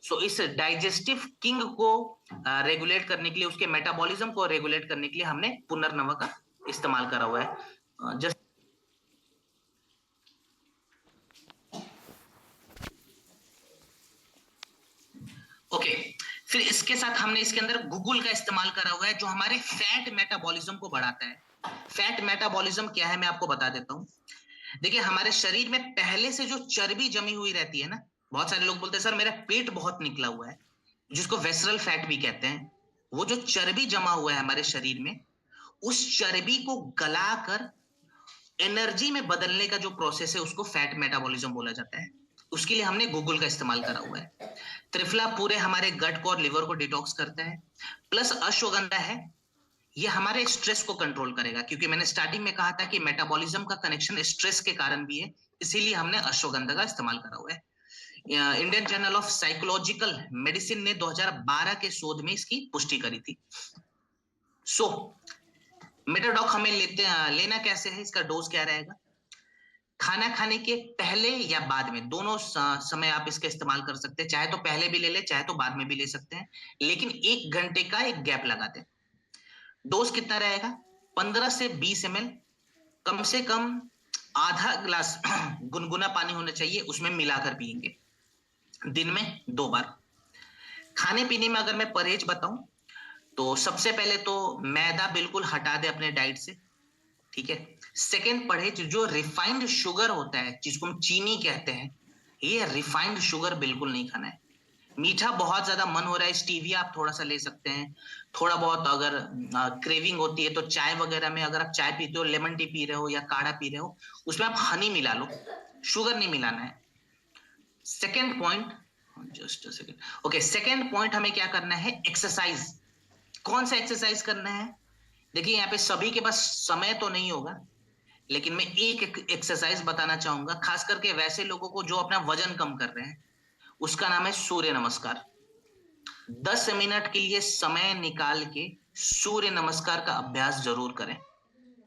S1: सो इस डाइजेस्टिव किंग को रेगुलेट करने के लिए, उसके मेटाबॉलिज्म को रेगुलेट करने के लिए हमने पुनर्नवा का इस्तेमाल करा हुआ है। जस्ट ओके, फिर इसके साथ हमने इसके अंदर गूगल का इस्तेमाल करा हुआ है जो हमारे फैट मेटाबॉलिज्म को बढ़ाता है। फैट मेटाबॉलिज्म क्या है मैं आपको बता देता हूँ। देखिए, हमारे शरीर में पहले से जो चर्बी जमी हुई रहती है ना, बहुत सारे लोग बोलते हैं सर मेरा पेट बहुत निकला हुआ है, जिसको वेसरल फैट भी कहते हैं। वो जो चर्बी जमा हुआ है हमारे शरीर में, उस चर्बी को गलाकर एनर्जी में बदलने का जो प्रोसेस है उसको फैट मेटाबॉलिज्म बोला जाता है। उसके लिए हमने गूगल का इस्तेमाल करा हुआ है। त्रिफला पूरे हमारे गट को और लिवर को डिटॉक्स करता है, प्लस अश्वगंधा है, ये हमारे स्ट्रेस को कंट्रोल करेगा, क्योंकि मैंने स्टार्टिंग में कहा था कि मेटाबॉलिज्म का कनेक्शन स्ट्रेस के कारण भी है, इसीलिए हमने अश्वगंधा का इस्तेमाल करा हुआ है। Indian journal of psychological medicine ने 2012 के शोध में इसकी पुष्टि करी थी। सो मेटाडॉक हमें लेना कैसे है, इसका डोज क्या रहेगा? खाना खाने के पहले या बाद में, दोनों समय आप इसका इस्तेमाल कर सकते हैं। चाहे तो पहले भी ले ले, चाहे तो बाद में भी ले सकते हैं, लेकिन 1 घंटे का एक गैप लगा दें। डोज कितना रहेगा? 15 से 20 ml, कम से कम आधा गिलास गुनगुना पानी होना चाहिए, उसमें मिलाकर पिएंगे, दिन में 2 बार। खाने पीने में अगर मैं परहेज बताऊं, तो सबसे पहले तो मैदा बिल्कुल हटा दे अपने डाइट से, ठीक है। सेकेंड परहेज, जो रिफाइंड शुगर होता है, जिसको हम चीनी कहते हैं, ये रिफाइंड शुगर बिल्कुल नहीं खाना है। मीठा बहुत ज्यादा मन हो रहा है, स्टीविया आप थोड़ा सा ले सकते हैं। थोड़ा बहुत अगर क्रेविंग होती है तो चाय वगैरह में, अगर आप चाय पीते हो, लेमन टी पी रहे हो या काढ़ा पी रहे हो, उसमें आप हनी मिला लो, शुगर नहीं मिलाना है। Second point, just a second, okay, second point, हमें क्या करना है? एक्सरसाइज। कौन सा एक्सरसाइज करना है? देखिए, यहाँ पे सभी के पास समय तो नहीं होगा, लेकिन मैं एक एक्सरसाइज बताना चाहूंगा, खास करके वैसे लोगों को जो अपना वजन कम कर रहे हैं। उसका नाम है सूर्य नमस्कार। 10 मिनट के लिए समय निकाल के सूर्य नमस्कार का अभ्यास जरूर करें।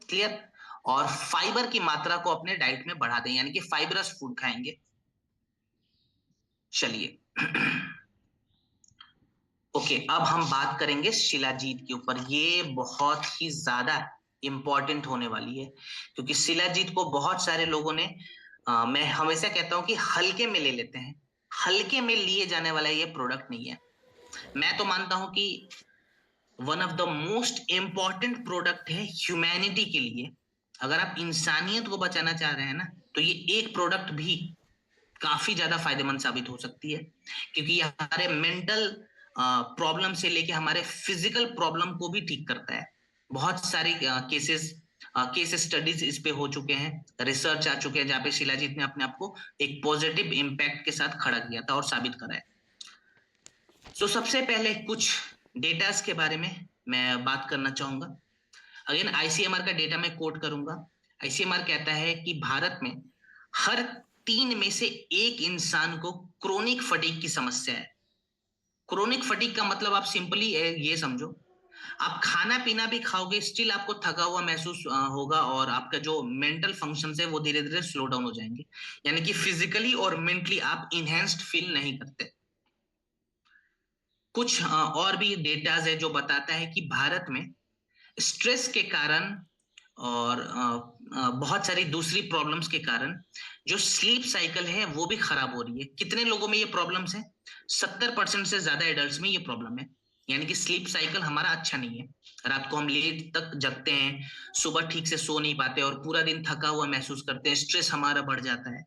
S1: क्लियर? और फाइबर की मात्रा को अपने डाइट में बढ़ा दें, यानी कि फाइबरस फूड खाएंगे। चलिए ओके, अब हम बात करेंगे शिलाजीत के ऊपर। ये बहुत ही ज्यादा इंपॉर्टेंट होने वाली है, क्योंकि शिलाजीत को बहुत सारे लोगों ने मैं हमेशा कहता हूं कि हल्के में ले लेते हैं। हल्के में लिए जाने वाला ये प्रोडक्ट नहीं है। मैं तो मानता हूं कि one of the most important product है ह्यूमैनिटी के लिए। अगर आप इंसानियत को बचाना चाह रहे हैं ना, तो ये एक प्रोडक्ट भी काफी ज्यादा फायदेमंद साबित हो सकती है, क्योंकि ये हमारे मेंटल प्रॉब्लम से लेके हमारे फिजिकल प्रॉब्लम को भी ठीक करता है। बहुत सारी केस स्टडीज इस पे हो चुके हैं, रिसर्च आ चुके हैं, जहाँ पे शिलाजीत ने अपने आप को एक पॉजिटिव इम्पैक्ट के साथ खड़ा किया था और साबित करा है। तो सबसे पहले कुछ डेटास के बारे में मैं बात करना चाहूंगा। अगेन आईसीएमआर का डेटा मैं कोट करूंगा। आईसीएमआर कहता है कि भारत में हर 3 में से 1 इंसान को क्रोनिक फटीग की समस्या है। क्रोनिक फटीग का मतलब आप सिंपली ये समझो, आप खाना पीना भी खाओगे, स्टिल आपको थका हुआ महसूस होगा, और आपका जो मेंटल फंक्शन है वो धीरे धीरे स्लो डाउन हो जाएंगे, यानी कि फिजिकली और मेंटली आप इनहेंस्ड फील नहीं करते। कुछ और भी डेटाज है जो बताता है कि भारत में स्ट्रेस के कारण और बहुत सारी दूसरी प्रॉब्लम्स के कारण जो स्लीप साइकिल है वो भी खराब हो रही है। कितने लोगों में ये प्रॉब्लम्स है? 70% से ज्यादा एडल्ट्स में ये प्रॉब्लम है, यानी कि स्लीप साइकिल हमारा अच्छा नहीं है। रात को हम लेट तक जगते हैं, सुबह ठीक से सो नहीं पाते और पूरा दिन थका हुआ महसूस करते हैं, स्ट्रेस हमारा बढ़ जाता है।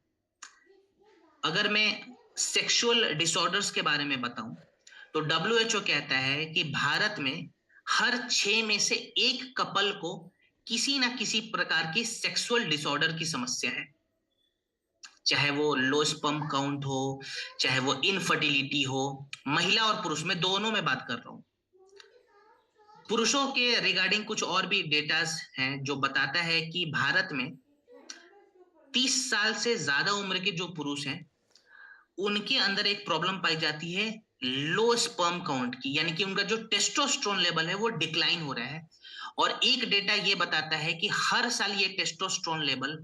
S1: अगर मैं सेक्सुअल डिसऑर्डर्स के बारे में बताऊं, तो डब्ल्यूएचओ कहता है कि भारत में हर 6 में से 1 कपल को किसी ना किसी प्रकार की सेक्सुअल डिसऑर्डर की समस्या है। चाहे वो लो स्पर्म काउंट हो, चाहे वो इनफर्टिलिटी हो, महिला और पुरुष में दोनों में बात कर रहा हूं। पुरुषों के रिगार्डिंग कुछ और भी डेटास हैं जो बताता है कि भारत में 30 साल से ज्यादा उम्र के जो पुरुष हैं, उनके अंदर एक प्रॉब्लम पाई जाती है लो स्पर्म काउंट की, यानी कि उनका जो टेस्टोस्टेरोन लेवल है वो डिक्लाइन हो रहा है। और एक डेटा ये बताता है कि हर साल ये टेस्टोस्टेरोन लेवल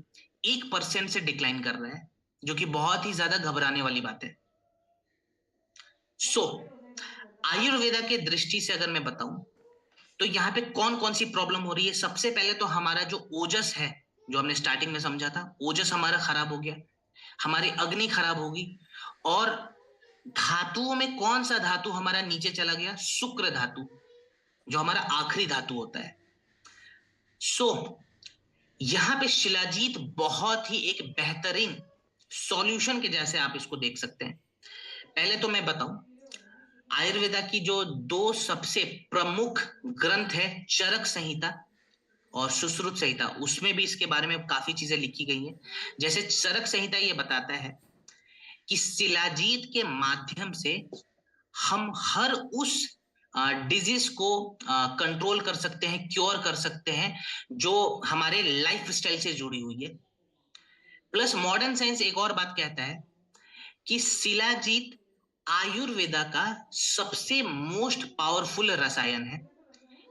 S1: 1% से डिक्लाइन कर रहा है, जो कि बहुत ही ज्यादा घबराने वाली बात है। सो आयुर्वेदा के दृष्टि से अगर मैं बताऊं, तो यहाँ पे कौन कौन सी प्रॉब्लम हो रही है? सबसे पहले तो हमारा जो ओजस है, जो हमने स्टार्टिंग में समझा था, ओजस हमारा खराब हो गया, हमारी अग्नि खराब होगी। और धातुओं में कौन सा धातु हमारा नीचे चला गया? शुक्र धातु, जो हमारा आखिरी धातु होता है। सो यहां पे शिलाजीत बहुत ही एक बेहतरीन सॉल्यूशन के जैसे आप इसको देख सकते हैं। पहले तो मैं बताऊं, आयुर्वेदा की जो 2 सबसे प्रमुख ग्रंथ है, चरक संहिता और सुश्रुत संहिता, उसमें भी इसके बारे में काफी चीजें लिखी गई हैं। जैसे चरक संहिता ये बताता है कि शिलाजीत के माध्यम से हम हर उस डिजीज को कंट्रोल कर सकते हैं, क्योर कर सकते हैं, जो हमारे लाइफ स्टाइल से जुड़ी हुई है। प्लस मॉडर्न साइंस एक और बात कहता है कि शिलाजीत आयुर्वेदा का सबसे मोस्ट पावरफुल रसायन है।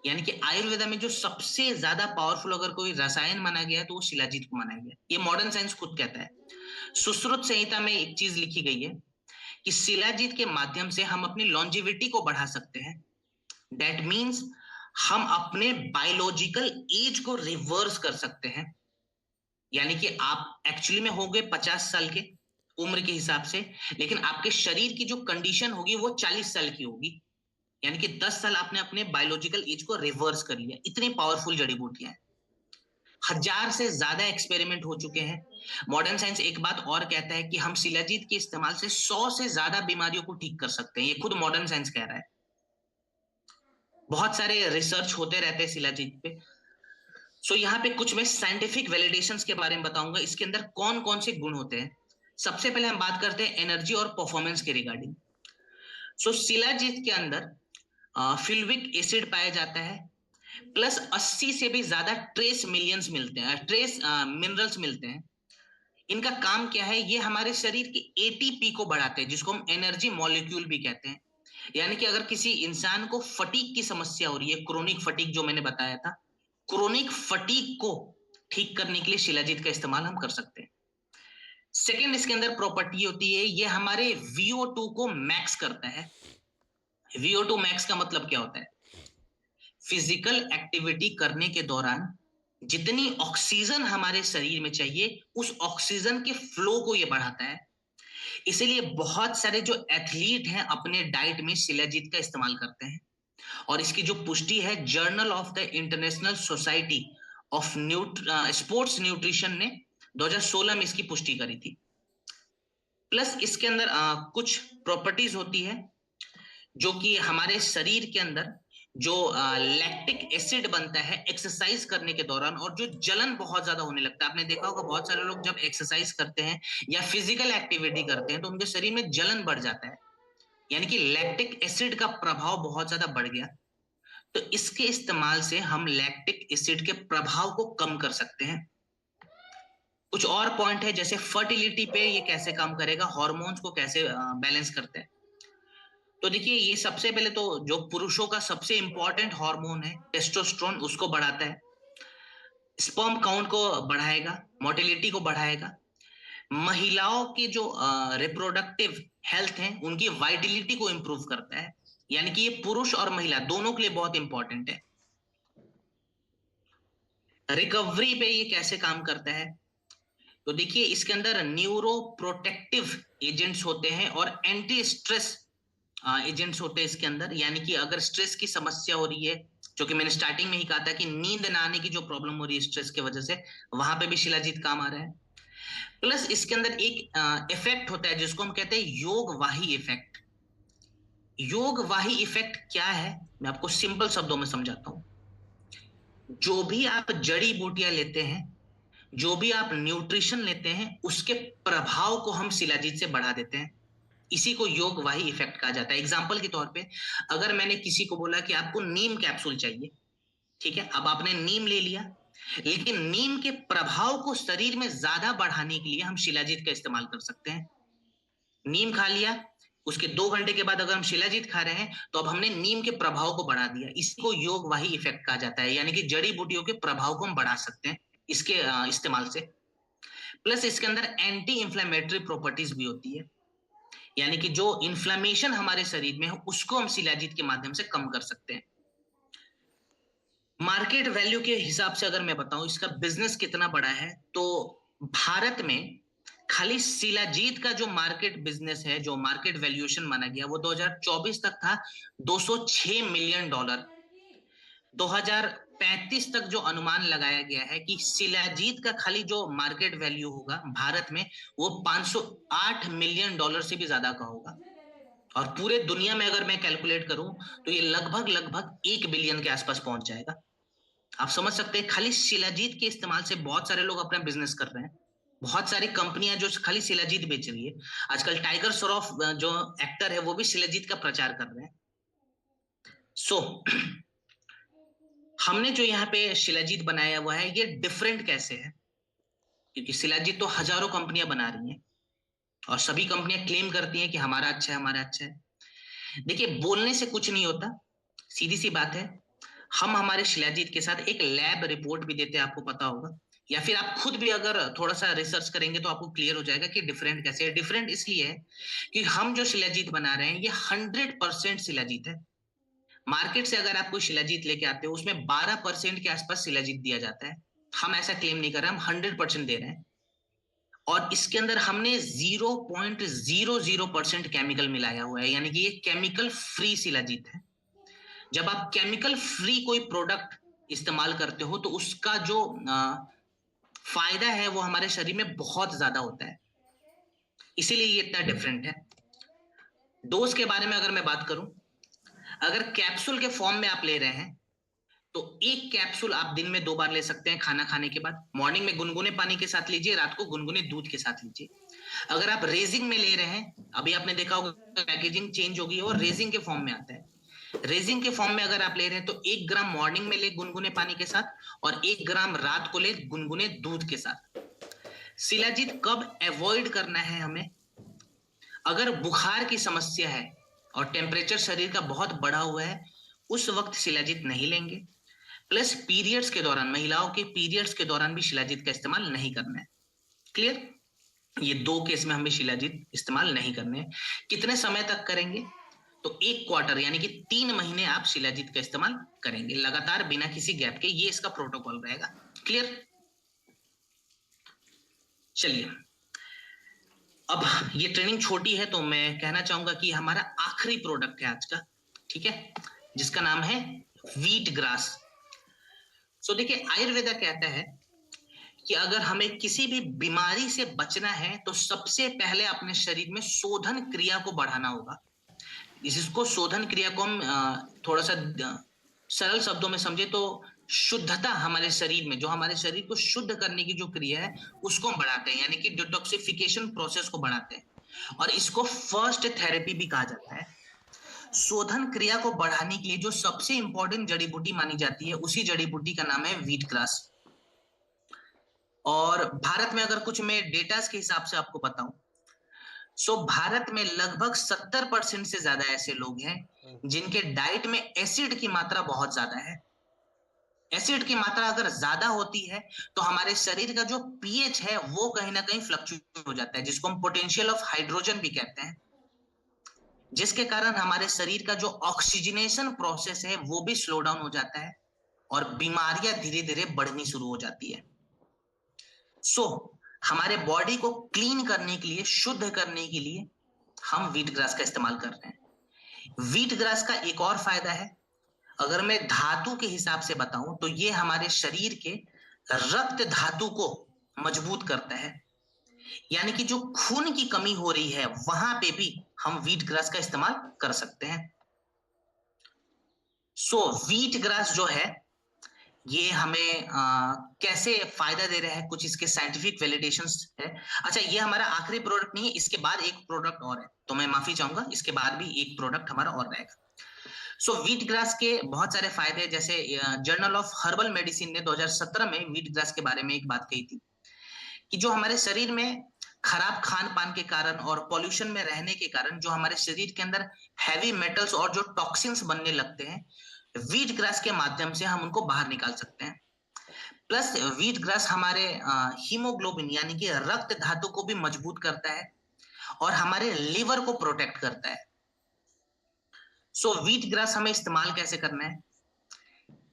S1: यानी कि आयुर्वेदा में जो सबसे ज्यादा पावरफुल अगर कोई रसायन माना गया है तो वो शिलाजीत को माना गया, ये मॉडर्न साइंस खुद कहता है। सुश्रुत संहिता में एक चीज लिखी गई है कि शिलाजीत के माध्यम से हम अपनी लॉन्जिविटी को बढ़ा सकते हैं। दैट मीन्स हम अपने बायोलॉजिकल एज को रिवर्स कर सकते हैं। यानी कि आप एक्चुअली में हो गए 50 साल के उम्र के हिसाब से, लेकिन आपके शरीर की जो कंडीशन होगी वो 40 साल की होगी। यानी कि 10 साल आपने अपने बायोलॉजिकल एज को रिवर्स कर लिया। इतनी पावरफुल जड़ी बूटियां हैं। 1000 से ज्यादा एक्सपेरिमेंट हो चुके हैं। मॉडर्न साइंस एक बात और कहता है कि हम शिलाजीत के इस्तेमाल से 100 से ज्यादा बीमारियों को ठीक कर सकते हैं। ये खुद मॉडर्न साइंस कह रहा है। बहुत सारे रिसर्च होते रहते हैं शिलाजीत पे। यहाँ पे कुछ मैं साइंटिफिक वैलिडेशंस के बारे में बताऊंगा, इसके अंदर कौन कौन से गुण होते हैं। सबसे पहले हम बात करते हैं एनर्जी और परफॉर्मेंस के रिगार्डिंग। शिलाजीत के अंदर फिल्विक एसिड पाया जाता है, प्लस 80 से भी ज्यादा ट्रेस मिलियंस मिलते हैं, ट्रेस मिनरल्स मिलते हैं। इनका काम क्या है, ये हमारे शरीर के एटीपी को बढ़ाते हैं, जिसको हम एनर्जी मॉलिक्यूल भी कहते हैं। यानी कि अगर किसी इंसान को फटीग की समस्या हो रही है, क्रोनिक फटीग जो मैंने बताया था, क्रोनिक फटीग को ठीक करने के लिए शिलाजीत का इस्तेमाल हम कर सकते हैं। सेकेंड इसके अंदर प्रॉपर्टी होती है, ये हमारे VO2 को मैक्स करता है। VO2 मैक्स का मतलब क्या होता है? फिजिकल एक्टिविटी करने के दौरान जितनी ऑक्सीजन हमारे शरीर में चाहिए, उस ऑक्सीजन के फ्लो को ये बढ़ाता है। इसीलिए बहुत सारे जो एथलीट हैं अपने डाइट में शिलाजीत का इस्तेमाल करते हैं, और इसकी जो पुष्टि है journal of the international society of sports nutrition ने 2016 में इसकी पुष्टि करी थी। प्लस इसके अंदर कुछ प्रॉपर्टीज होती है जो कि हमारे शरीर के अंदर जो लैक्टिक एसिड बनता है एक्सरसाइज करने के दौरान, और जो जलन बहुत ज्यादा होने लगता है। आपने देखा होगा बहुत सारे लोग जब एक्सरसाइज करते हैं या फिजिकल एक्टिविटी करते हैं तो उनके शरीर में जलन बढ़ जाता है। यानी कि लैक्टिक एसिड का प्रभाव बहुत ज्यादा बढ़ गया। तो इसके इस्तेमाल से हम लैक्टिक एसिड के प्रभाव को कम कर सकते हैं। कुछ और पॉइंट है, जैसे फर्टिलिटी पे ये कैसे काम करेगा, हार्मोन्स को कैसे बैलेंस करते हैं। तो देखिए, ये सबसे पहले तो जो पुरुषों का सबसे इंपॉर्टेंट हार्मोन है टेस्टोस्टेरोन, उसको बढ़ाता है। स्पर्म काउंट को बढ़ाएगा, मोटिलिटी को बढ़ाएगा। महिलाओं की जो रिप्रोडक्टिव हेल्थ है उनकी वाइटलिटी को इंप्रूव करता है। यानी कि ये पुरुष और महिला दोनों के लिए बहुत इंपॉर्टेंट है। रिकवरी पे ये कैसे काम करता है, तो देखिए इसके अंदर न्यूरो प्रोटेक्टिव एजेंट्स होते हैं और एंटी स्ट्रेस एजेंट्स होते हैं इसके अंदर। यानी कि अगर स्ट्रेस की समस्या हो रही है, जो कि मैंने स्टार्टिंग में ही कहा था कि नींद ना आने की जो प्रॉब्लम हो रही है स्ट्रेस की वजह से, वहां पे भी शिलाजीत काम आ रहा है। प्लस इसके अंदर एक इफेक्ट होता है जिसको हम कहते हैं योग वाही इफेक्ट। योग वाही इफेक्ट क्या है, मैं आपको सिंपल शब्दों में समझाता हूँ। जो भी आप जड़ी बूटियां लेते हैं, जो भी आप न्यूट्रिशन लेते हैं, उसके प्रभाव को हम शिलाजीत से बढ़ा देते हैं। इसी को योग वाही इफेक्ट कहा जाता है। एग्जाम्पल के तौर पे, अगर मैंने किसी को बोला कि आपको नीम कैप्सूल चाहिए, ठीक है, अब आपने नीम ले लिया, लेकिन नीम के प्रभाव को शरीर में ज्यादा बढ़ाने के लिए हम शिलाजीत का इस्तेमाल कर सकते हैं। नीम खा लिया, उसके 2 घंटे के बाद अगर हम शिलाजीत खा रहे हैं तो अब हमने नीम के प्रभाव को बढ़ा दिया। इसको योग वाही इफेक्ट कहा जाता है। यानी कि जड़ी बूटियों के प्रभाव को हम बढ़ा सकते हैं इसके इस्तेमाल से। प्लस इसके अंदर एंटी इंफ्लेमेटरी प्रॉपर्टीज भी होती है। यानी कि जो इन्फ्लेमेशन हमारे शरीर में है उसको हम शिलाजीत के माध्यम से कम कर सकते हैं। मार्केट वैल्यू के हिसाब से अगर मैं बताऊं इसका बिजनेस कितना बड़ा है, तो भारत में खाली शिलाजीत का जो मार्केट बिजनेस है, जो मार्केट वैल्यूएशन माना गया, वो 2024 तक था $206 मिलियन। 2035 तक जो अनुमान लगाया गया है कि शिलाजीत का खाली जो मार्केट वैल्यू होगा भारत में, वो $508 मिलियन से भी ज्यादा का होगा। और पूरे दुनिया में अगर मैं कैलकुलेट करूं तो ये लगभग लगभग 1 बिलियन के आसपास पहुंच जाएगा। आप समझ सकते हैं, खाली शिलाजीत के इस्तेमाल से बहुत सारे लोग अपना बिजनेस कर रहे हैं। बहुत सारी कंपनियां जो खाली शिलाजीत बेच रही है। आजकल टाइगर श्रॉफ जो एक्टर है वो भी शिलाजीत का प्रचार कर रहे हैं। सो हमने जो यहाँ पे शिलाजीत बनाया हुआ है, ये डिफरेंट कैसे है? क्योंकि शिलाजीत तो हजारों कंपनियां बना रही हैं और सभी कंपनियां क्लेम करती हैं कि हमारा अच्छा है, हमारा अच्छा है। देखिए, बोलने से कुछ नहीं होता, सीधी सी बात है। हम हमारे शिलाजीत के साथ एक लैब रिपोर्ट भी देते हैं, आपको पता होगा, या फिर आप खुद भी अगर थोड़ा सा रिसर्च करेंगे तो आपको क्लियर हो जाएगा कि डिफरेंट कैसे है। डिफरेंट इसलिए है कि हम जो शिलाजीत बना रहे हैं ये 100% शिलाजीत है। मार्केट से अगर आप कोई शिलाजीत लेके आते हो उसमें 12% के आसपास शिलाजीत दिया जाता है। हम ऐसा क्लेम नहीं कर रहे, हम 100% दे रहे हैं। और इसके अंदर हमने 0.00% केमिकल मिलाया हुआ है, यानी कि ये केमिकल फ्री शिलाजीत है। जब आप केमिकल फ्री कोई प्रोडक्ट इस्तेमाल करते हो तो उसका जो फायदा है वो हमारे शरीर में बहुत ज्यादा होता है, इसीलिए ये इतना डिफरेंट है। डोज के बारे में अगर मैं बात करूं, अगर कैप्सूल के फॉर्म में आप ले रहे हैं तो एक कैप्सूल आप दिन में 2 बार ले सकते हैं खाना खाने के बाद। मॉर्निंग में गुनगुने पानी के साथ लीजिए, रात को गुनगुने दूध के साथ लीजिए। अगर आप रेजिंग में ले रहे हैं, अभी आपने देखा होगा पैकेजिंग चेंज हो गई है और रेजिंग के फॉर्म में आता है। रेजिंग के फॉर्म में अगर आप ले रहे हैं तो 1 ग्राम मॉर्निंग में ले गुनगुने पानी के साथ और 1 ग्राम रात को ले गुनगुने दूध के साथ। शिलाजीत कब अवॉइड करना है हमें? अगर बुखार की समस्या है और टेम्परेचर शरीर का बहुत बढ़ा हुआ है, उस वक्त शिलाजीत नहीं लेंगे। प्लस पीरियड्स के दौरान, महिलाओं के पीरियड्स के दौरान भी शिलाजीत का इस्तेमाल नहीं करना है। क्लियर? ये 2 केस में हमें शिलाजीत इस्तेमाल नहीं करने हैं। कितने समय तक करेंगे? तो 1 क्वार्टर यानी कि 3 महीने आप शिलाजीत का इस्तेमाल करेंगे लगातार बिना किसी गैप के। ये इसका प्रोटोकॉल रहेगा। क्लियर? चलिए, अब ये ट्रेनिंग छोटी है तो मैं कहना चाहूंगा कि हमारा आखिरी प्रोडक्ट है आज का, ठीक है, जिसका नाम है व्हीट ग्रास। सो देखिए, आयुर्वेदा कहता है कि अगर हमें किसी भी बीमारी से बचना है तो सबसे पहले अपने शरीर में शोधन क्रिया को बढ़ाना होगा। इसको शोधन क्रिया को हम थोड़ा सा सरल शब्दों में समझे तो शुद्धता, हमारे शरीर में जो हमारे शरीर को शुद्ध करने की जो क्रिया है उसको हम बढ़ाते हैं, यानी कि डिटॉक्सिफिकेशन प्रोसेस को बढ़ाते हैं। और इसको फर्स्ट थेरेपी भी कहा जाता है। शोधन क्रिया को बढ़ाने के लिए जो सबसे इंपॉर्टेंट जड़ी बूटी मानी जाती है, उसी जड़ी बूटी का नाम है व्हीट ग्रास। और भारत में अगर कुछ मैं डेटा के हिसाब से आपको बताऊं, सो भारत में लगभग 70% से ज्यादा ऐसे लोग हैं जिनके डाइट में एसिड की मात्रा बहुत ज्यादा है। एसिड की मात्रा अगर ज्यादा होती है तो हमारे शरीर का जो पीएच है वो कहीं ना कहीं फ्लक्चुएट हो जाता है, जिसको हम पोटेंशियल ऑफ हाइड्रोजन भी कहते हैं, जिसके कारण हमारे शरीर का जो ऑक्सीजनेशन प्रोसेस है वो भी स्लो डाउन हो जाता है और बीमारियां धीरे धीरे बढ़नी शुरू हो जाती है। सो हमारे बॉडी को क्लीन करने के लिए, शुद्ध करने के लिए हम व्हीट ग्रास का इस्तेमाल कर रहे हैं। व्हीट ग्रास का एक और फायदा है, अगर मैं धातु के हिसाब से बताऊं तो ये हमारे शरीर के रक्त धातु को मजबूत करता है, यानी कि जो खून की कमी हो रही है वहां पे भी हम व्हीट ग्रास का इस्तेमाल कर सकते हैं। सो व्हीट ग्रास जो है ये हमें कैसे फायदा दे रहा है, कुछ इसके साइंटिफिक वैलिडेशंस है। अच्छा, ये हमारा आखिरी प्रोडक्ट नहीं है, इसके बाद एक प्रोडक्ट और है, तो मैं माफी चाहूंगा, इसके बाद भी एक प्रोडक्ट हमारा और रहेगा। सो व्हीट ग्रास के बहुत सारे फायदे, जैसे जर्नल ऑफ हर्बल मेडिसिन ने 2017 में व्हीट ग्रास के बारे में एक बात कही थी कि जो हमारे शरीर में खराब खान पान के कारण और पॉल्यूशन में रहने के कारण जो हमारे शरीर के अंदर हैवी मेटल्स और जो टॉक्सिन्स बनने लगते हैं, व्हीट ग्रास के माध्यम से हम उनको बाहर निकाल सकते हैं। प्लस व्हीट ग्रास हमारे हीमोग्लोबिन यानी कि रक्त धातु को भी मजबूत करता है और हमारे लिवर को प्रोटेक्ट करता है। सो व्हीट ग्रास हमें इस्तेमाल कैसे करना है?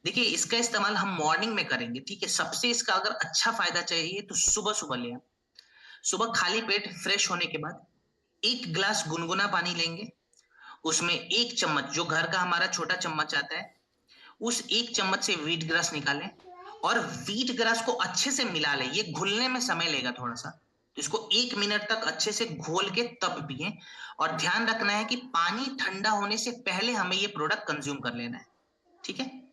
S1: देखिए, इसका इस्तेमाल हम मॉर्निंग में करेंगे, ठीक है। सबसे इसका अगर अच्छा फायदा चाहिए तो सुबह सुबह लें। सुबह खाली पेट फ्रेश होने के बाद 1 गिलास गुनगुना पानी लेंगे, उसमें 1 चम्मच, जो घर का हमारा छोटा चम्मच आता है, उस 1 चम्मच से व्हीट ग्रास निकालें और व्हीट ग्रास को अच्छे से मिला लें। ये घुलने में समय लेगा थोड़ा सा, तो इसको 1 मिनट तक अच्छे से घोल के तब पिए। और ध्यान रखना है कि पानी ठंडा होने से पहले हमें ये प्रोडक्ट कंज्यूम कर लेना है, ठीक है।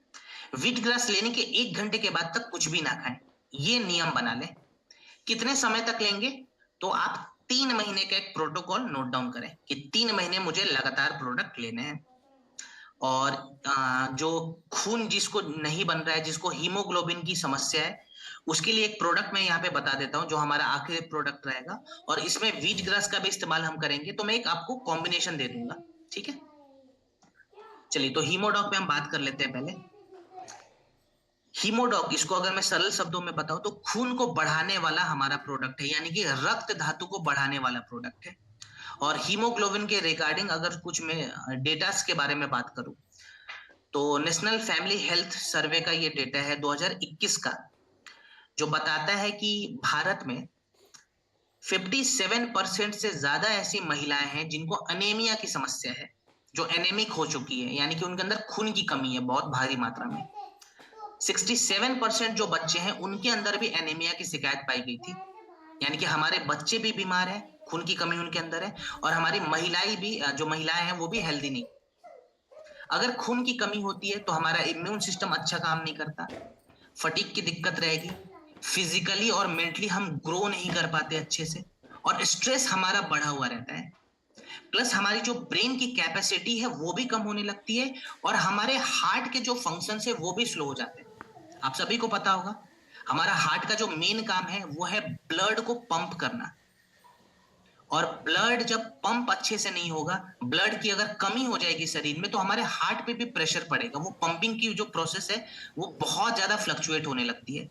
S1: व्हीट ग्रास लेने के 1 घंटे के बाद तक कुछ भी ना खाएं, ये नियम बना लें। कितने समय तक लेंगे? तो आप 3 महीने का एक प्रोटोकॉल नोट डाउन करें कि 3 महीने मुझे लगातार प्रोडक्ट लेने हैं। और जो खून जिसको नहीं बन रहा है, जिसको हीमोग्लोबिन की समस्या है, उसके लिए एक प्रोडक्ट मैं यहाँ पे बता देता हूँ जो हमारा आखिरी प्रोडक्ट रहेगा, और इसमें व्हीट ग्रास का भी इस्तेमाल हम करेंगे, तो मैं एक आपको कॉम्बिनेशन दे दूंगा। ठीक है, चलिए तो हीमोडॉक पे हम बात कर लेते हैं पहले। हीमोडॉक, इसको अगर मैं सरल शब्दों में बताऊं तो खून को बढ़ाने वाला हमारा प्रोडक्ट है, यानी कि रक्त धातु को बढ़ाने वाला प्रोडक्ट है। और हीमोग्लोबिन के रिगार्डिंग अगर कुछ मैं डेटास के बारे में बात करूं, तो नेशनल फैमिली हेल्थ सर्वे का ये डेटा है 2021 का, जो बताता है कि भारत में 57% से ज्यादा ऐसी महिलाएं हैं जिनको अनेमिया की समस्या है, जो एनेमिक हो चुकी है, यानी कि उनके अंदर खून की कमी है बहुत भारी मात्रा में। 67% जो बच्चे हैं उनके अंदर भी एनीमिया की शिकायत पाई गई थी, यानी कि हमारे बच्चे भी बीमार हैं, खून की कमी उनके अंदर है, और हमारी महिलाएं भी, जो महिलाएं हैं वो भी हेल्दी नहीं। अगर खून की कमी होती है तो हमारा इम्यून सिस्टम अच्छा काम नहीं करता, फटीग की दिक्कत रहेगी, फिजिकली और मेंटली हम ग्रो नहीं कर पाते अच्छे से, और स्ट्रेस हमारा बढ़ा हुआ रहता है। प्लस हमारी जो ब्रेन की कैपेसिटी है वो भी कम होने लगती है, और हमारे हार्ट के जो फंक्शन है वो भी स्लो हो जाते हैं। आप सभी को पता होगा हमारा हार्ट का जो मेन काम है वो है ब्लड को पंप करना, और ब्लड जब पंप अच्छे से नहीं होगा, ब्लड की अगर कमी हो जाएगी शरीर में, तो हमारे हार्ट पे भी प्रेशर पड़ेगा, वो पंपिंग की जो प्रोसेस है वो बहुत ज्यादा फ्लक्चुएट होने लगती है।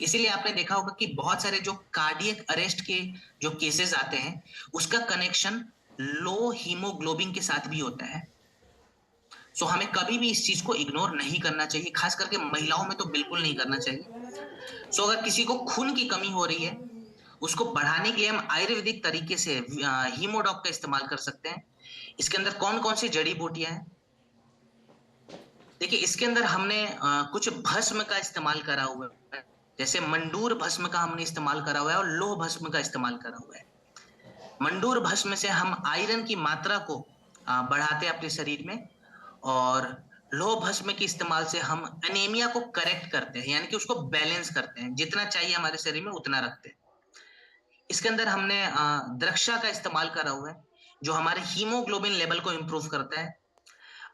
S1: इसीलिए आपने देखा होगा कि बहुत सारे जो कार्डियक अरेस्ट के जो केसेस आते हैं उसका कनेक्शन लो हीमोग्लोबिन के साथ भी होता है। सो हमें कभी भी इस चीज को इग्नोर नहीं करना चाहिए, खास करके महिलाओं में तो बिल्कुल नहीं करना चाहिए। सो अगर किसी को खून की कमी हो रही है, उसको बढ़ाने के लिए हम आयुर्वेदिक तरीके से हीमोडॉक का इस्तेमाल कर सकते हैं। इसके अंदर कौन कौन सी जड़ी बूटियां हैं? देखिए, इसके अंदर हमने कुछ भस्म का इस्तेमाल करा हुआ है, जैसे मंडूर भस्म का हमने इस्तेमाल करा हुआ है, और लोह भस्म का इस्तेमाल करा हुआ है। मंडूर भस्म से हम आयरन की मात्रा को बढ़ाते हैं अपने शरीर में, और लोह भस्म के इस्तेमाल से हम एनीमिया को करेक्ट करते हैं, यानी कि उसको बैलेंस करते हैं, जितना चाहिए हमारे शरीर में उतना रखते हैं। इसके अंदर हमने द्रक्षा का इस्तेमाल करा हुआ है, जो हमारे हीमोग्लोबिन लेवल को इंप्रूव करता है।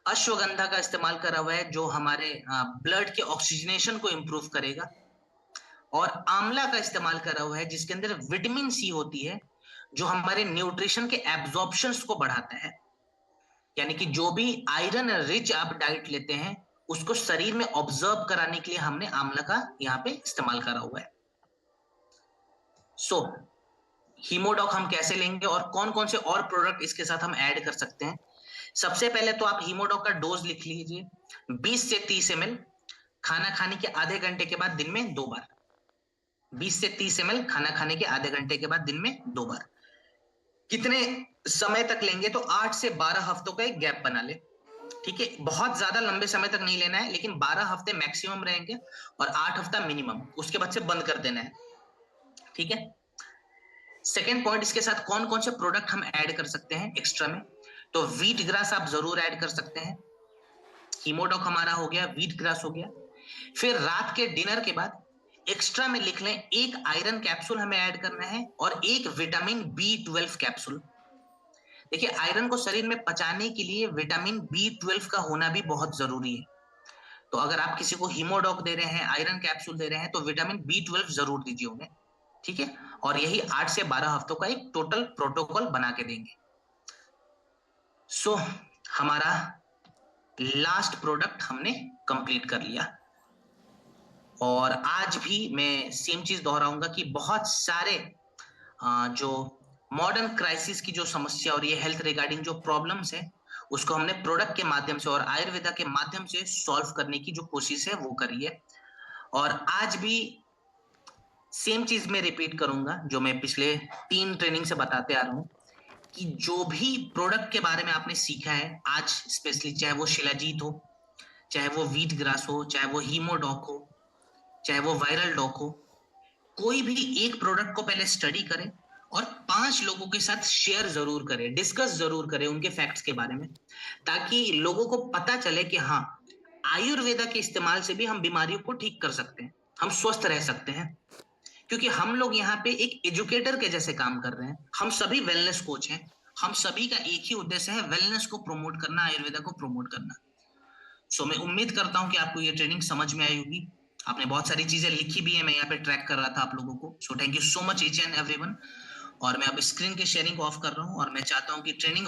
S1: अश्वगंधा का इस्तेमाल करा हुआ है, जो हमारे ब्लड के ऑक्सीजनेशन को इंप्रूव करेगा। और आंवला का इस्तेमाल करा हुआ है, जिसके अंदर विटामिन सी होती है, जो हमारे न्यूट्रिशन के एब्जॉर्प्शन को बढ़ाता है, यानी कि जो भी आयरन रिच आप डाइट लेते हैं उसको शरीर में ऑब्जर्व कराने के लिए हमने आंवला का यहाँ पे इस्तेमाल करा हुआ है। सो हीमोडॉक हम कैसे लेंगे और कौन कौन से और प्रोडक्ट इसके साथ हम ऐड कर सकते हैं? सबसे पहले तो आप हीमोडॉक का डोज लिख लीजिए, 20 से 30 ml, खाना खाने के आधे घंटे के बाद दिन में 2 बार। 20 से 30 ml खाना खाने के आधे घंटे के बाद दिन में 2 बार। कितने समय तक लेंगे? तो 8 से 12 हफ्तों का एक गैप बना ले। ठीक है, बहुत ज्यादा लंबे समय तक नहीं लेना है, लेकिन 12 हफ्ते मैक्सिमम रहेंगे और 8 हफ्ता मिनिमम, उसके बाद से बंद कर देना है। ठीक है, सेकेंड पॉइंट, इसके साथ कौन कौन से प्रोडक्ट हम ऐड कर सकते हैं एक्स्ट्रा में? तो व्हीट ग्रास आप जरूर ऐड कर सकते हैं। हीमोडॉक हमारा हो गया, व्हीट ग्रास हो गया। फिर रात के डिनर के बाद एक्स्ट्रा में लिख लें, एक आयरन कैप्सूल हमें ऐड करना है और एक विटामिन B12 कैप्सूल। देखिए, आयरन को शरीर में पचाने के लिए विटामिन B12 का होना भी बहुत जरूरी है। तो अगर आप किसी को हीमोडॉक दे रहे हैं, आयरन कैप्सूल दे रहे हैं, तो विटामिन B12 जरूर दीजिए उन्हें। ठीक है, और यही 8 से 12 हफ्तों का एक टोटल प्रोटोकॉल बना के देंगे। सो हमारा लास्ट प्रोडक्ट हमने कंप्लीट कर लिया। और आज भी मैं सेम चीज दोहराऊंगा कि बहुत सारे जो मॉडर्न क्राइसिस की जो समस्या और ये हेल्थ रिगार्डिंग जो प्रॉब्लम्स है, उसको हमने प्रोडक्ट के माध्यम से और आयुर्वेदा के माध्यम से सॉल्व करने की जो कोशिश है वो करी है। और आज भी सेम चीज में रिपीट करूंगा जो मैं पिछले 3 ट्रेनिंग से बताते आ रहा हूं, कि जो भी प्रोडक्ट के बारे में आपने सीखा है आज स्पेशली, चाहे वो शिलाजीत हो, चाहे वो व्हीट ग्रास हो, चाहे वो हीमोडॉक हो, चाहे वो वायरल डॉक हो, कोई भी एक प्रोडक्ट को पहले स्टडी करें और 5 लोगों के साथ शेयर जरूर करें, डिस्कस जरूर करें उनके फैक्ट्स के बारे में, ताकि लोगों को पता चले कि हाँ, आयुर्वेदा के इस्तेमाल से भी हम बीमारियों को ठीक कर सकते हैं, हम स्वस्थ रह सकते हैं। क्योंकि हम लोग यहाँ पे एक एजुकेटर के जैसे काम कर रहे हैं, हम सभी वेलनेस कोच हैं, हम सभी का एक ही उद्देश्य है, वेलनेस को प्रमोट करना, आयुर्वेदा को प्रमोट करना। सो मैं उम्मीद करता हूं कि आपको ये ट्रेनिंग समझ में आई होगी। आपने बहुत सारी चीजें लिखी भी है, मैं यहाँ पे ट्रैक कर रहा था आप लोगों को। So thank you so much each and everyone. और मैं अब स्क्रीन के शेयरिंग को ऑफ कर रहा हूँ और मैं चाहता हूँ कि ट्रेनिंग